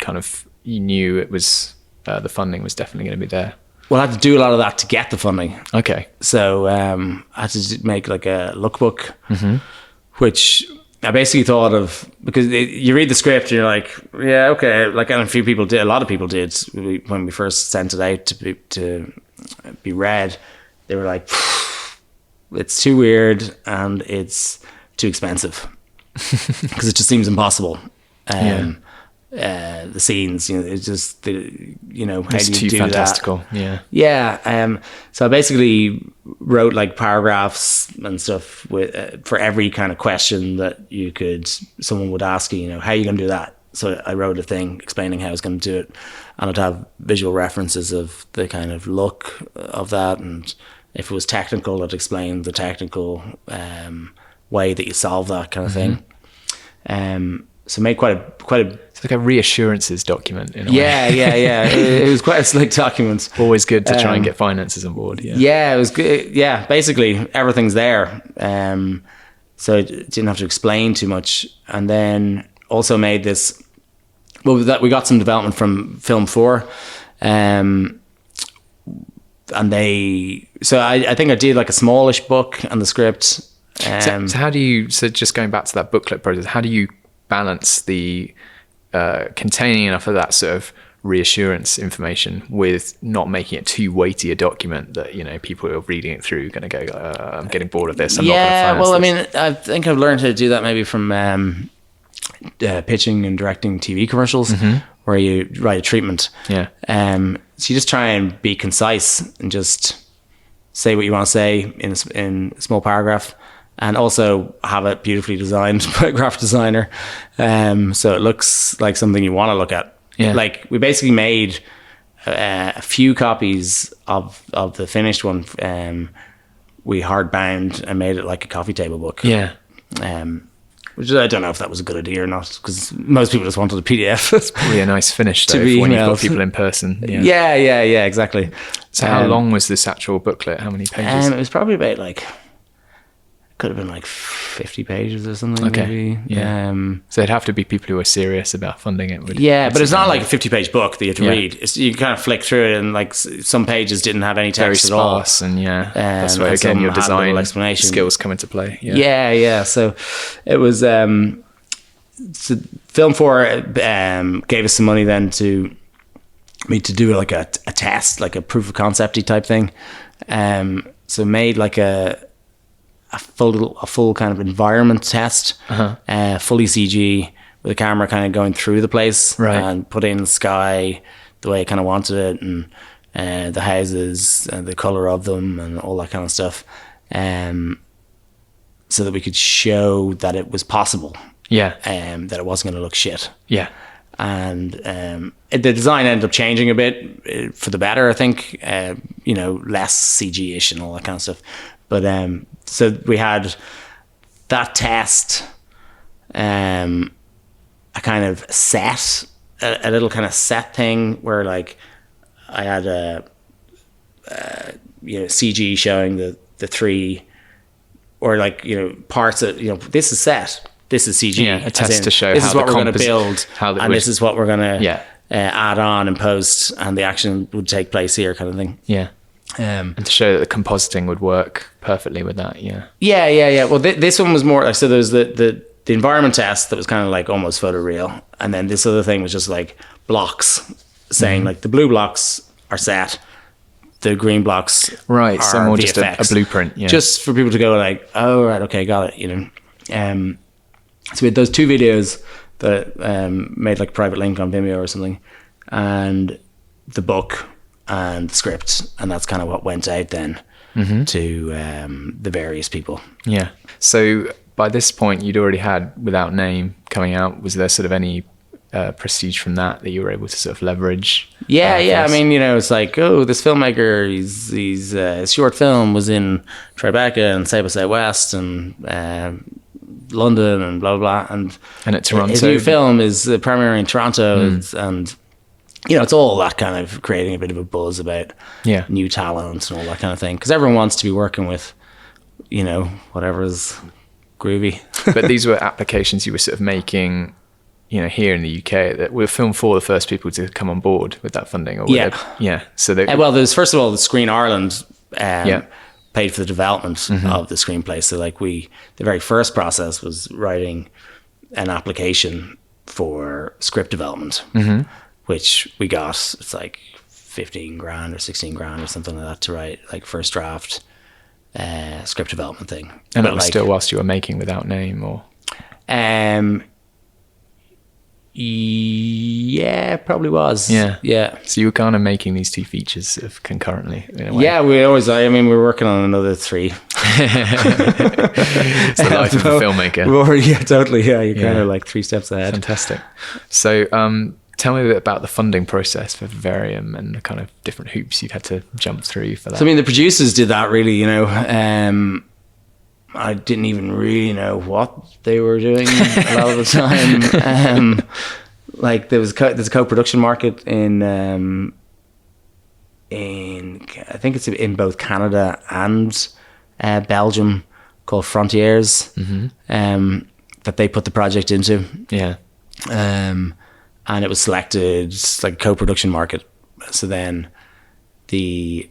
knew it was the funding was definitely going to be there? Well, I had to do a lot of that to get the funding. Okay. So I had to make like a lookbook, which I basically thought of, because you read the script and you're like, yeah, okay. Like, and a lot of people did when we first sent it out to be read. They were like, it's too weird and it's too expensive because it just seems impossible. The scenes, it's just, how It's do you too do fantastical. that? Yeah. So I basically wrote like paragraphs and stuff for every kind of question that someone would ask you, how are you going to do that? So I wrote a thing explaining how I was going to do it, and I'd have visual references of the kind of look of that, and if it was technical, I'd explain the technical way that you solve that kind of thing. So made quite a It's like a reassurances document in a way. Yeah. It was quite a slick document. Always good to try and get finances on board. Yeah, it was good. Yeah, basically everything's there. So I didn't have to explain too much. And then also made this. Well, we got some development from Film 4, and I think I did like a smallish book and the script. So how do you? So just going back to that booklet process, how do you balance the containing enough of that sort of reassurance information with not making it too weighty a document that people who are reading it through are going to go, I'm getting bored of this. I'm not going to finance this. I think I've learned how to do that maybe from pitching and directing TV commercials, where you write a treatment. Yeah. So you just try and be concise and just say what you want to say in a small paragraph. And also have it beautifully designed by a graphic designer, so it looks like something you want to look at. Yeah. Like we basically made a few copies of the finished one. We hardbound and made it like a coffee table book. Yeah. Which I don't know if that was a good idea or not, because most people just wanted a PDF. It's probably a nice finish though, when you've got people in person. Yeah, exactly. So how long was this actual booklet? How many pages? It was probably about like could have been like 50 pages or something. Okay. Maybe. Yeah. So it'd have to be people who are serious about funding it. But it's not like a 50-page book that you have to Yeah. read. You kind of flick through it, and like some pages didn't have any very text at all. sparse, and that's where and again some your had a design little explanation. skills come into play. Yeah. So it was. So Film 4 gave us some money then to do like a test, like a proof of concept-y type thing. So made like a full kind of environment test, fully CG, with a camera kind of going through the place, and put in the sky the way I kind of wanted it, and the houses and the color of them and all that kind of stuff, so that we could show that it was possible. That it wasn't going to look shit. And the design ended up changing a bit for the better, I think. Less CG-ish and all that kind of stuff. But so we had that test, a kind of set, a little kind of set thing where like I had a CG showing the three, or like parts of this is set. This is CG. A test to show this how is what the we're going to build, and this is what we're going to add on and post, and the action would take place here, kind of thing. And to show that the compositing would work perfectly with that. Well, this one was more like, so there was the environment test that was kind of like almost photoreal, and then this other thing was just like blocks, saying like the blue blocks are set, the green blocks are so more VFX. just a blueprint, just for people to go like, oh right, okay, got it. So we had those 2 videos that made like a private link on Vimeo or something, and the book and the script, and that's kind of what went out then to the various people. So by this point, you'd already had Without Name coming out. Was there sort of any prestige from that you were able to sort of leverage? I mean, it's like, oh, this filmmaker, he's his short film was in Tribeca and South by Southwest and London and blah blah blah, and at Toronto, his new film is premiering in Toronto, and it's all that kind of creating a bit of a buzz about new talent and all that kind of thing, because everyone wants to be working with whatever's groovy. But these were applications you were sort of making here in the UK, that were Film 4 the first people to come on board with that funding? Or so well, there's first of all the Screen Ireland paid for the development of the screenplay. So like the very first process was writing an application for script development, which we got. It's like 15 grand or 16 grand or something like that to write like first draft script development thing. And that was still whilst you were making Without Name, or? Yeah, probably was. Yeah. So you were kind of making these 2 features sort of concurrently in a way. Yeah, we were working on another 3. It's the life of a filmmaker. Totally. Yeah, you're kind of like 3 steps ahead. Fantastic. So tell me a bit about the funding process for Vivarium and the kind of different hoops you've had to jump through for that. So I mean, the producers did that really, I didn't even really know what they were doing a lot of the time. Like there's a co-production market in I think it's in both Canada and Belgium called Frontiers, that they put the project into. And it was selected like a co-production market. So then the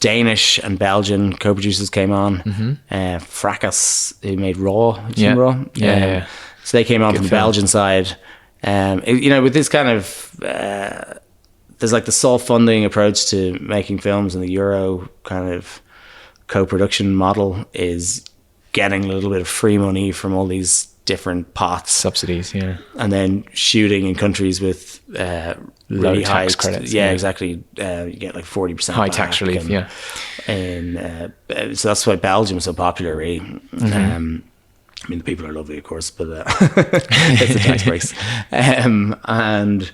Danish and Belgian co-producers came on. Fracas, who made Raw. Yeah. So they came on from the Belgian side. With this kind of there's like the self-funding approach to making films, and the Euro kind of co-production model is getting a little bit of free money from all these different pots, subsidies, and then shooting in countries with really high tax credits. Exactly. You get like 40% high tax relief. And so that's why Belgium is so popular, really. I mean, the people are lovely, of course, but it's the tax breaks. And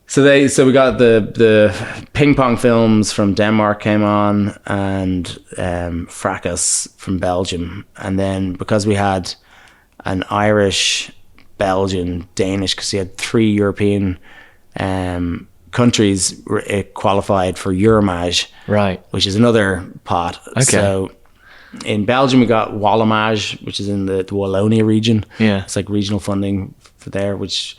so we got the ping pong films from Denmark came on, and Fracas from Belgium, and then because we had an Irish, Belgian, Danish, because he had 3 European countries qualified for Euromage, right? Which is another pot. Okay. So In Belgium, we got Wallamage, which is in the Wallonia region. Yeah. It's like regional funding for there, which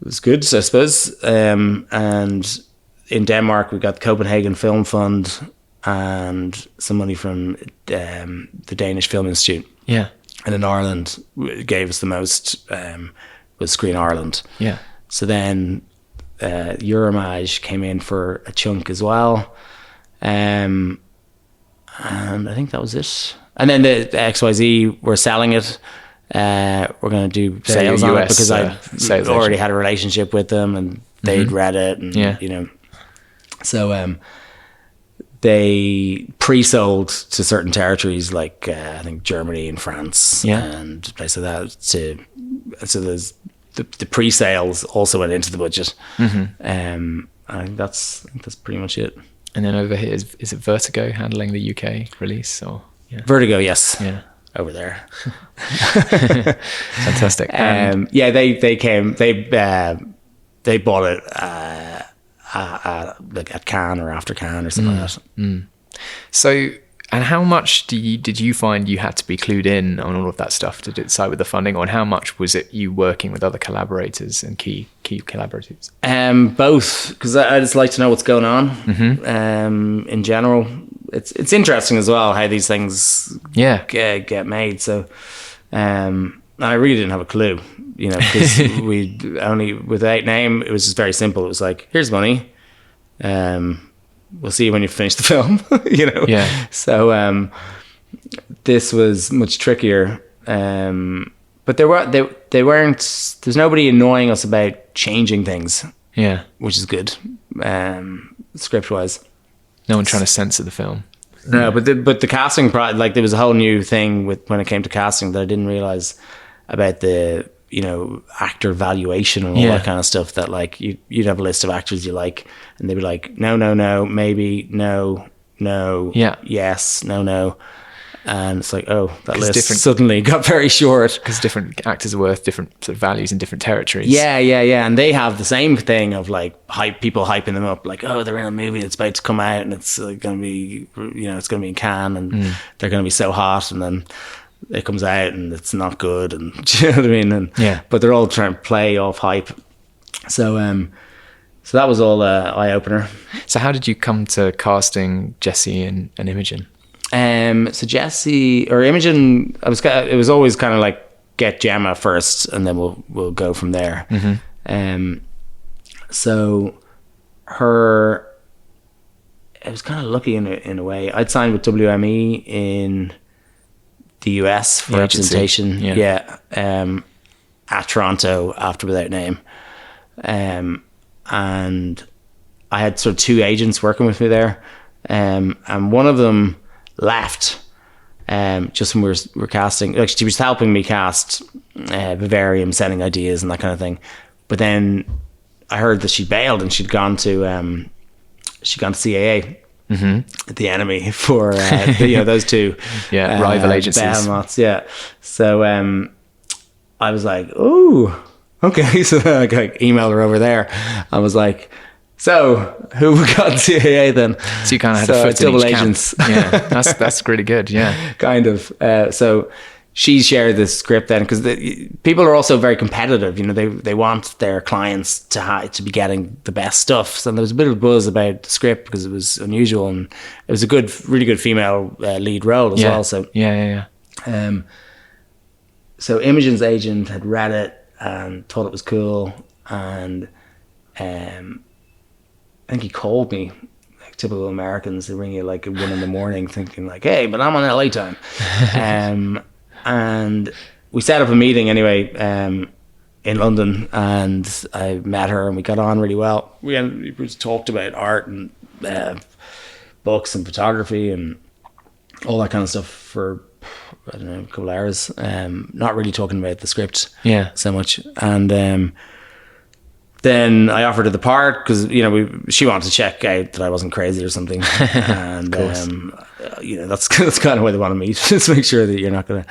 was good, I suppose. And in Denmark, we got the Copenhagen Film Fund and some money from the Danish Film Institute. Yeah. And in Ireland, gave us the most was Screen Ireland. Yeah. So then Euromage came in for a chunk as well. And I think that was it. And then the XYZ were selling it. We're going to do sales on it because I already had a relationship with them and they'd read it. And, you know, so they pre-sold to certain territories like I think Germany and France and places like that. So there's the pre-sales also went into the budget. I think that's pretty much it. And then over here, is it Vertigo handling the UK release? Or Vertigo, yes. Yeah. Over there. Fantastic. Yeah, they came, they bought it like at Cannes or after Cannes or something like that. So, and how much did you find you had to be clued in on all of that stuff to decide with the funding, or and how much was it you working with other collaborators and key collaborators? Both, because I just like to know what's going on. In general, it's interesting as well how these things get made. So I really didn't have a clue, you know, because we only without name. It was just very simple. It was like, here's money. We'll see you when you finish the film, you know? Yeah. So this was much trickier. But they weren't, there's nobody annoying us about changing things. Yeah. Which is good, script-wise. No one trying to censor the film. No, but the casting, like there was a whole new thing when it came to casting that I didn't realize about the, you know, actor valuation and all that kind of stuff, that like you'd have a list of actors you like and they'd be like, no, maybe, no, yes, no. And it's like, oh, that list suddenly got very short. Because different actors are worth different sort of values in different territories. Yeah. And they have the same thing of like people hyping them up, like, oh, they're in a movie that's about to come out and it's going to be, you know, it's going to be in Cannes and they're going to be so hot, and then it comes out and it's not good, and do you know what I mean? And but they're all trying to play off hype. So that was all eye opener. So how did you come to casting Jesse and Imogen? So Jesse or Imogen, it was always kind of like get Gemma first, and then we'll go from there. So it was kind of lucky in a way. I'd signed with WME in the US for representation. At Toronto after Without Name. And I had sort of two agents working with me there. And one of them left just when we were casting. Like, she was helping me cast Vivarium, sending ideas and that kind of thing. But then I heard that she bailed and she'd gone to CAA. The enemy for those two rival agencies. Behemoths, so I was like, oh, okay. So then I emailed her over there. I was like, so who we got in CAA then? So you kind of had a foot in double each agents. Camp. Yeah, that's really good. Yeah, kind of. So she shared the script then, because people are also very competitive. You know, they want their clients to be getting the best stuff. So there was a bit of buzz about the script because it was unusual, and it was a really good female lead role as well. So so Imogen's agent had read it and thought it was cool, and I think he called me. Like typical Americans, they ring you like at 1 a.m, thinking like, "Hey, but I'm on LA time." And we set up a meeting anyway in London, and I met her and we got on really well. We just talked about art and books and photography and all that kind of stuff for, I don't know, a couple of hours. Not really talking about the script so much. And then I offered her the part because, you know, she wanted to check out that I wasn't crazy or something. And, you know, that's kind of why they want to meet. Just make sure that you're not going to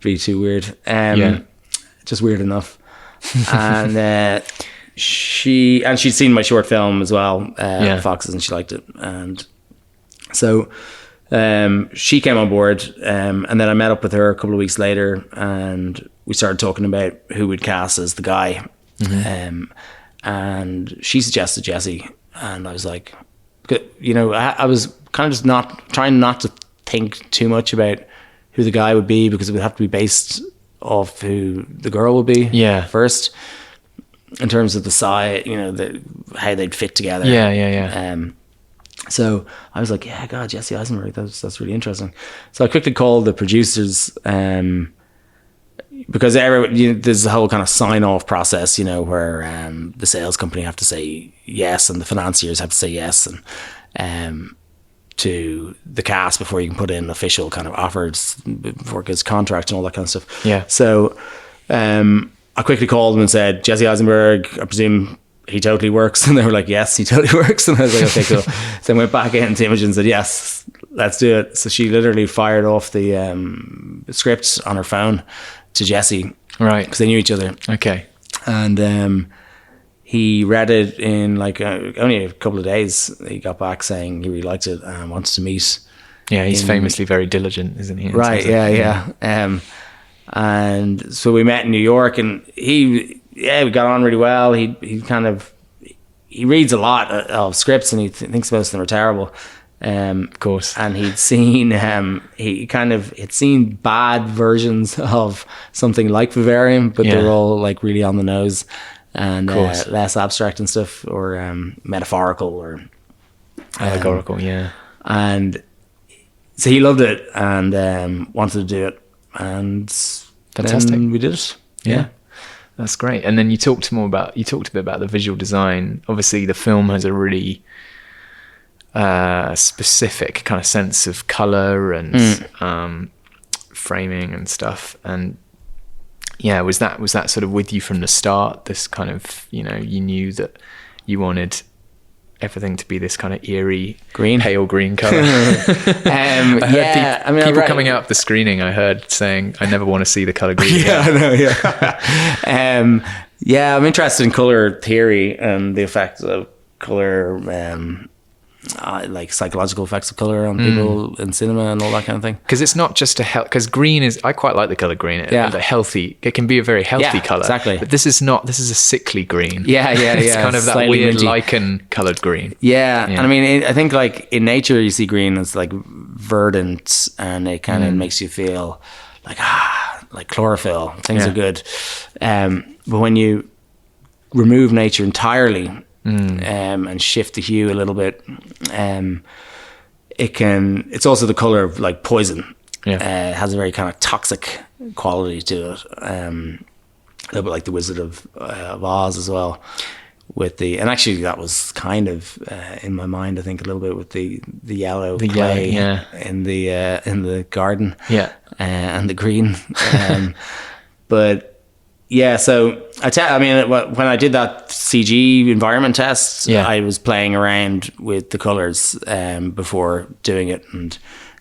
be too weird. Just weird enough. And she'd seen my short film as well, Foxes, and she liked it. And so She came on board, and then I met up with her a couple of weeks later, and we started talking about who we'd cast as the guy. And she suggested Jesse, and I was like, you know, I was kind of just trying not to think too much about who the guy would be, because it would have to be based off who the girl would be first, in terms of the side, you know, how they'd fit together. So I was like, yeah, God, Jesse Eisenberg, that's really interesting. So I quickly called the producers, because there's a whole kind of sign-off process, you know, where the sales company have to say yes, and the financiers have to say yes, and to the cast before you can put in official kind of offers, before it gets contract and all that kind of stuff. Yeah. So I quickly called them and said, Jesse Eisenberg, I presume he totally works? And they were like, yes, he totally works. And I was like, okay, cool. So I went back in to Imogen and said, yes, let's do it. So she literally fired off the script on her phone to Jesse, right? Because they knew each other. Okay. And he read it in like only a couple of days. He got back saying he really liked it and wants to meet. Yeah, he's famously very diligent, isn't he? Right. Yeah. And so we met in New York, and we got on really well. He reads a lot of scripts, and he thinks most of them are terrible. Of course. And he'd seen he'd seen bad versions of something like Vivarium, but they're all like really on the nose and less abstract and stuff, or metaphorical or allegorical. And so he loved it and wanted to do it, and fantastic. Then we did it. Yeah. That's great. And then you talked a bit about the visual design. Obviously the film has a really specific kind of sense of color and framing and stuff. And was that sort of with you from the start? This kind of, you know, you knew that you wanted everything to be this kind of eerie pale green color. People coming out of the screening, I heard saying, I never want to see the color green. I'm interested in color theory and the effects of color, like psychological effects of color on people in cinema and all that kind of thing. Because it's not just because green is, I quite like the color green. It can be a very healthy color. Exactly. But this is a sickly green. It's kind of that slightly weird minty line colored green. And I mean, I think like in nature you see green as like verdant, and it kind of makes you feel like chlorophyll. Things are good. But when you remove nature entirely, and shift the hue a little bit, it's also the color of like poison. It has a very kind of toxic quality to it, a little bit like the Wizard of Oz as well, and actually that was kind of in my mind, I think, a little bit with the yellow clay in the garden, and the green, but so when I did that CG environment test, I was playing around with the colors before doing it, and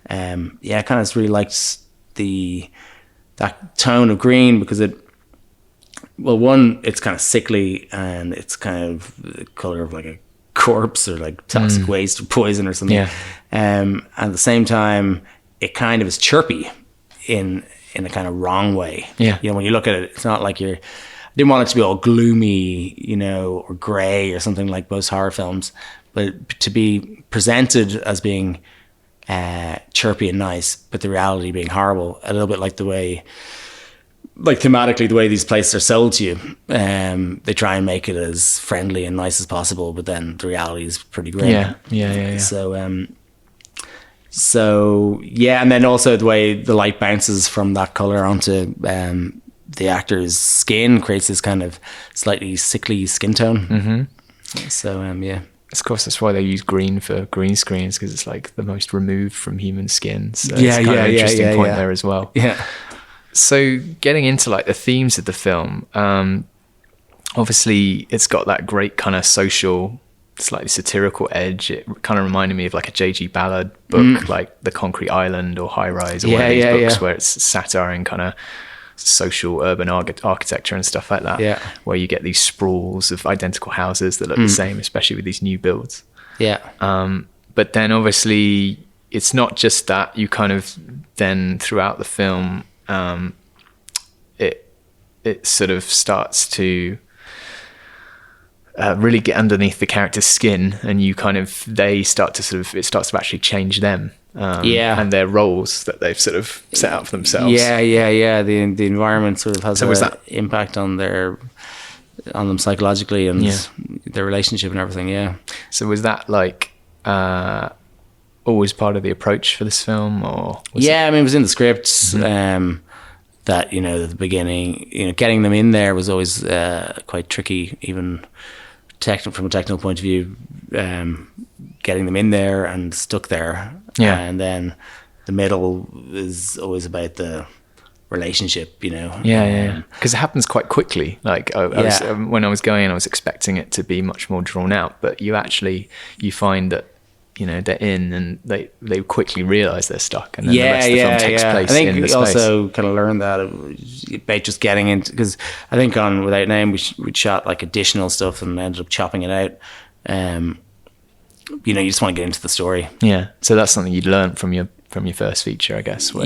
I kind of really liked that tone of green, because it's kind of sickly, and it's kind of the color of like a corpse or like toxic waste or poison or something. At the same time, it kind of is chirpy in a kind of wrong way. You know, when you look at it, it's not like I didn't want it to be all gloomy, you know, or grey or something like most horror films, but to be presented as being chirpy and nice, but the reality being horrible, a little bit like the way, like thematically, the way these places are sold to you. They try and make it as friendly and nice as possible, but then the reality is pretty grim. So and then also the way the light bounces from that color onto the actor's skin creates this kind of slightly sickly skin tone. So of course, that's why they use green for green screens, because it's like the most removed from human skin. So it's kind of an interesting point there as well. So getting into like the themes of the film, obviously it's got that great kind of social, slightly satirical edge. It kind of reminded me of like a J.G. Ballard book, like The Concrete Island or High Rise, or one of these books where it's satire and kind of social urban architecture and stuff like that, where you get these sprawls of identical houses that look the same, especially with these new builds. But then obviously it's not just that. You kind of then throughout the film, it sort of starts to really get underneath the character's skin, and it starts to actually change them. And their roles that they've sort of set out for themselves. The environment sort of has an impact on them psychologically and their relationship and everything. So was that like always part of the approach for this film, or I mean, it was in the scripts. That, you know, at the beginning, you know, getting them in there was always quite tricky, even from a technical point of view. Getting them in there and stuck there, and then the middle is always about the relationship, you know. Because it happens quite quickly. Like when I was going, I was expecting it to be much more drawn out, but you find that, you know, they're in and they quickly realize they're stuck, and then the rest of the film takes place. I think in we the also kind of learned that about just getting into, because I think on Without Name we'd shot like additional stuff and ended up chopping it out. You know, you just want to get into the story. So that's something you'd learned from your first feature, I guess. Where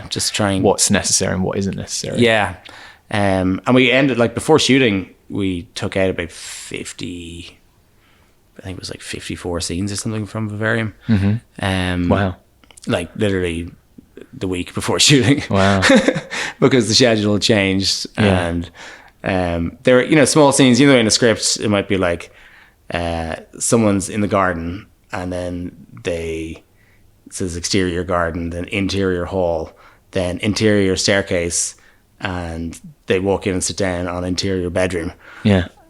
just trying what's necessary and what isn't necessary. And we ended, like, before shooting, we took out about 50. I think it was like 54 scenes or something from Vivarium. Wow. Like literally the week before shooting. Wow. Because the schedule changed. And there were, you know, small scenes, you know, in a script, it might be like someone's in the garden, and then it says exterior garden, then interior hall, then interior staircase, and they walk in and sit down on interior bedroom.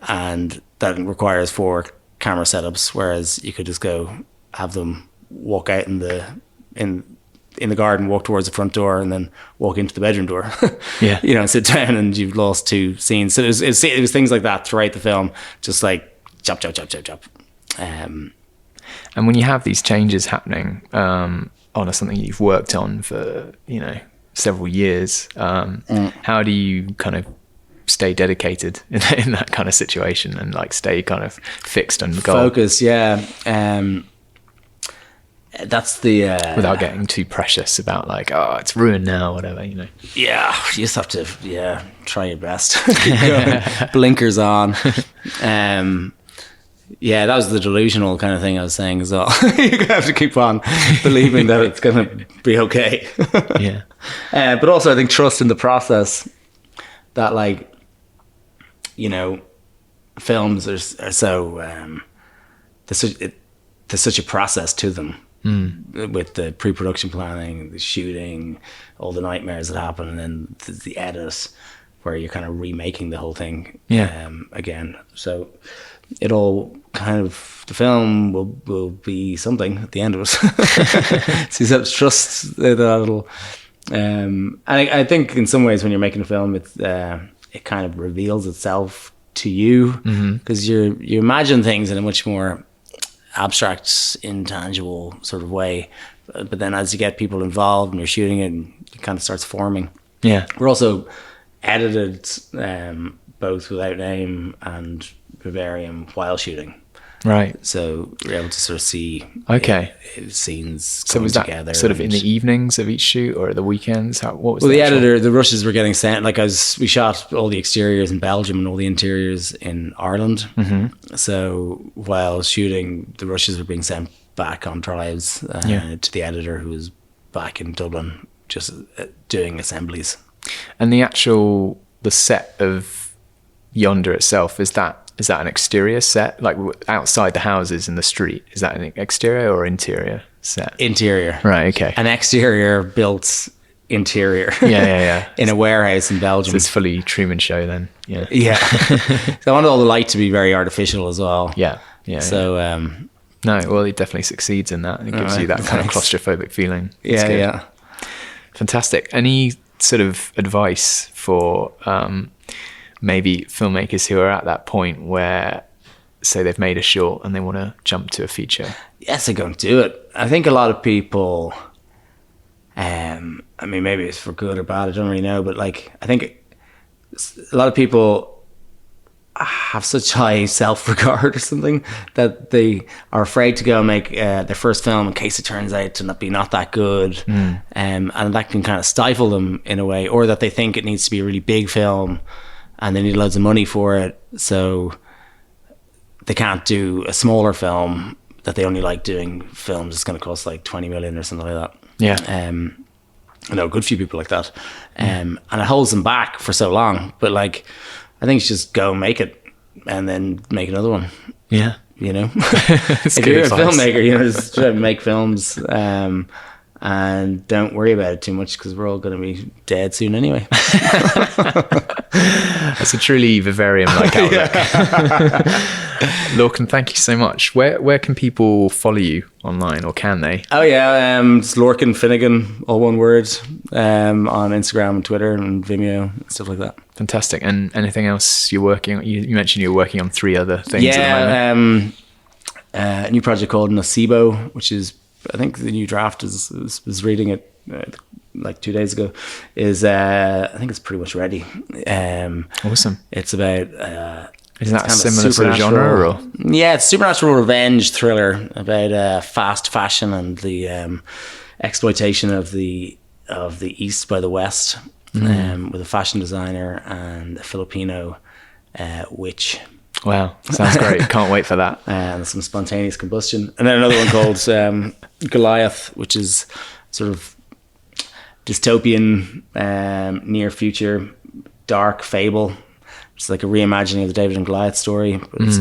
And that requires 4 camera setups, whereas you could just go have them walk out in the garden, walk towards the front door, and then walk into the bedroom door. You know, and sit down, and you've lost 2 scenes. So it was things like that throughout the film, just like chop. And when you have these changes happening on something you've worked on for, you know, several years, how do you kind of stay dedicated in that kind of situation and like stay kind of fixed on the goal? Focus, that's the without getting too precious about like, oh, it's ruined now, whatever, you know. You just have to try your best. Keep going. Blinkers on. That was the delusional kind of thing I was saying as well. You have to keep on believing that it's going to be okay. But also I think trust in the process, that, like, you know, films are so there's such a process to them, with the pre-production planning, the shooting, all the nightmares that happen, and then the edit where you're kind of remaking the whole thing again. So it all kind of, the film will be something at the end of it. So you have to trust that it'll and I think in some ways when you're making a film, it kind of reveals itself to you, because you imagine things in a much more abstract, intangible sort of way, but then as you get people involved and you're shooting it, it kind of starts forming. We're also edited both Without Name and Vivarium while shooting. Right. So we're able to sort of see scenes so was that together. Sort of in the evenings of each shoot or the weekends? What was the editor, the rushes were getting sent, like we shot all the exteriors in Belgium and all the interiors in Ireland. So while shooting, the rushes were being sent back on drives to the editor, who was back in Dublin just doing assemblies. And the set of Yonder itself, is that an exterior set, like outside the houses in the street? Is that an exterior or interior set? Interior. Right, okay. An exterior built interior. In a warehouse in Belgium. So it's fully Truman Show then. So I wanted all the light to be very artificial as well. So no, well, it definitely succeeds in that. It gives you that kind of claustrophobic feeling. Fantastic. Any sort of advice for maybe filmmakers who are at that point where, say, they've made a short and they want to jump to a feature? Yes, they go and do it. I think a lot of people, I mean, maybe it's for good or bad, I don't really know, but like, I think a lot of people have such high self-regard or something that they are afraid to go and make their first film in case it turns out to not be that good, and that can kind of stifle them in a way, or that they think it needs to be a really big film and they need loads of money for it, so they can't do a smaller film, that they only like doing films that's going to cost like 20 million or something like that. Yeah. I know a good few people like that, and it holds them back for so long. But like, I think you should just go and make it, and then make another one. Yeah, you know, if you're a filmmaker, you know, just try to make films, and don't worry about it too much, because we're all going to be dead soon anyway. That's a truly Vivarium-like outlook. Lorcan, thank you so much. Where can people follow you online, or can they? Oh yeah, it's Lorcan Finnegan, all one word, on Instagram and Twitter and Vimeo and stuff like that. Fantastic. And anything else you're working on? You mentioned you're working on 3 other things at the moment. A new project called Nocebo, which is, I think the new draft was reading it like 2 days ago, is I think it's pretty much ready. Awesome. It's about is that a similar sort of genre, or? Yeah, it's a supernatural revenge thriller about fast fashion and the exploitation of the East by the West, with a fashion designer and a Filipino witch. Wow, sounds great. Can't wait for that. And some spontaneous combustion. And then another one called Goliath, which is sort of dystopian, near future, dark fable. It's like a reimagining of the David and Goliath story, but it's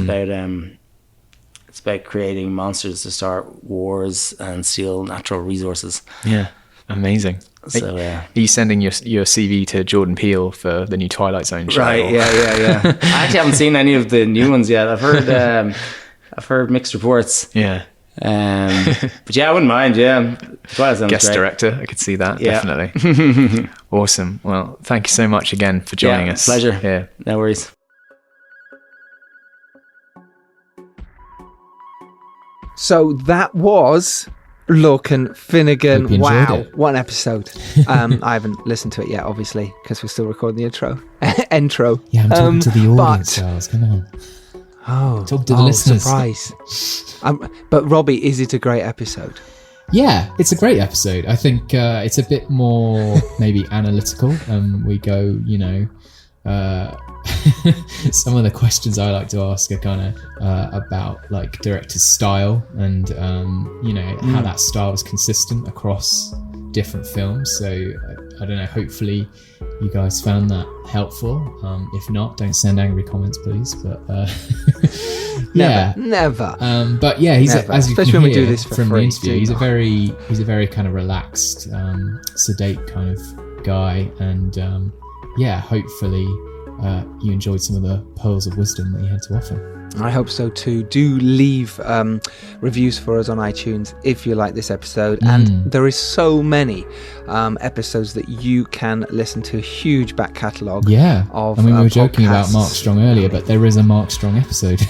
about creating monsters to start wars and steal natural resources. Yeah, amazing. So, are you sending your CV to Jordan Peele for the new Twilight Zone show? Right, yeah. I actually haven't seen any of the new ones yet. I've heard mixed reports. Yeah. But yeah, I wouldn't mind. Yeah, Twilight Zone's guest great. Director, I could see that. Yeah. Definitely. Awesome. Well, thank you so much again for joining us. Pleasure. Yeah, no worries. So that was Lorcan Finnegan. Wow, what an episode. I haven't listened to it yet, obviously, because we're still recording the intro. Yeah, I'm talking to the audience, Giles. Come on. Oh, talk to the listeners. Surprise. But Robbie, is it a great episode? Yeah, it's a great episode. I think it's a bit more maybe analytical. We go, some of the questions I like to ask are kind of about like director's style and how that style is consistent across different films. So I don't know, hopefully you guys found that helpful. If not, don't send angry comments, please. But never. But yeah, he's as you especially can when hear we do this from the interview, he's a very kind of relaxed, sedate kind of guy, and hopefully you enjoyed some of the pearls of wisdom that he had to offer. I hope so too. Do leave reviews for us on iTunes if you like this episode. And there is so many episodes that you can listen to. A huge back catalogue. Yeah. Of, we were joking about Mark Strong earlier, but there is a Mark Strong episode.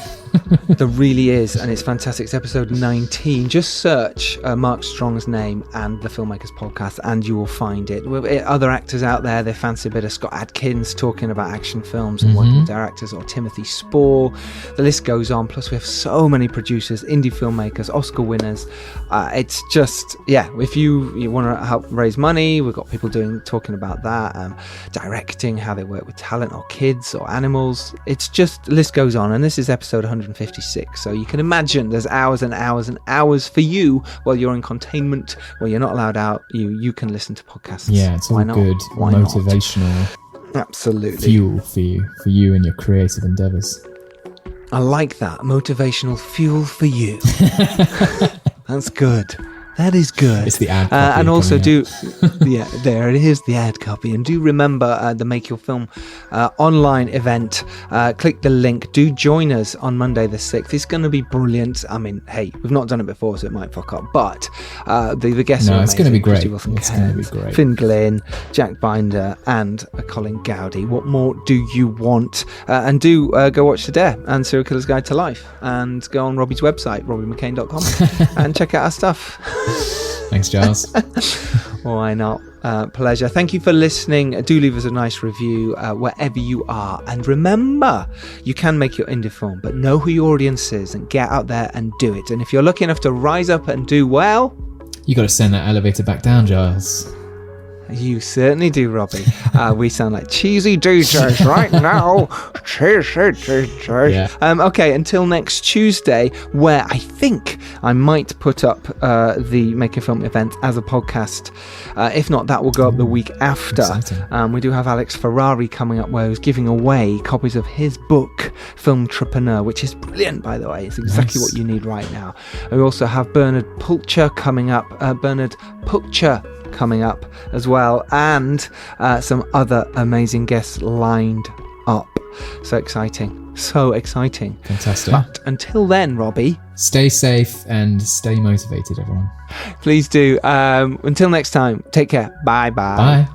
There really is, and it's fantastic. It's episode 19. Just search Mark Strong's name and the Filmmakers Podcast, and you will find it. Other actors out there, they fancy a bit of Scott Adkins talking about action films and working with directors, or Timothy Spall. The list goes on. Plus, we have so many producers, indie filmmakers, Oscar winners. It's just, if you want to help raise money, we've got people talking about that, directing, how they work with talent or kids or animals. It's just, the list goes on, and this is episode 156, so you can imagine there's hours and hours and hours for you while you're in containment, where you're not allowed out. You can listen to podcasts. Yeah, it's all good. Why motivational absolutely fuel for you and your creative endeavors. I like that. Motivational fuel for you. That's good. That is good. It's the ad copy. And also there it is, the ad copy. And do remember the Make Your Film online event. Click the link. Do join us on Monday the 6th. It's going to be brilliant. I mean, hey, we've not done it before, so it might fuck up. But the guests are amazing. It's going to be great. It's going to be great. Finn Glynn, Jack Binder, and Colin Gowdy. What more do you want? And do go watch The Dare and Serial Killer's Guide to Life. And go on Robbie's website, robbiemccain.com, and check out our stuff. Thanks, Giles. Why not? Pleasure. Thank you for listening. Do leave us a nice review wherever you are. And remember, you can make your indie film, but know who your audience is and get out there and do it. And if you're lucky enough to rise up and do well, you got to send that elevator back down, Giles. You certainly do, Robbie. We sound like cheesy DJs right now. Cheesy. Yeah. Okay, until next Tuesday, where I think I might put up the Make Your Film event as a podcast. If not, that will go up the week after. We do have Alex Ferrari coming up, where he's giving away copies of his book, Filmtrepreneur, which is brilliant, by the way. It's exactly what you need right now. We also have Bernard Pulcher coming up. Coming up as well, and some other amazing guests lined up. So exciting. Fantastic. But until then, Robbie, stay safe and stay motivated, everyone. Please do. Until next time, take care. Bye. Bye.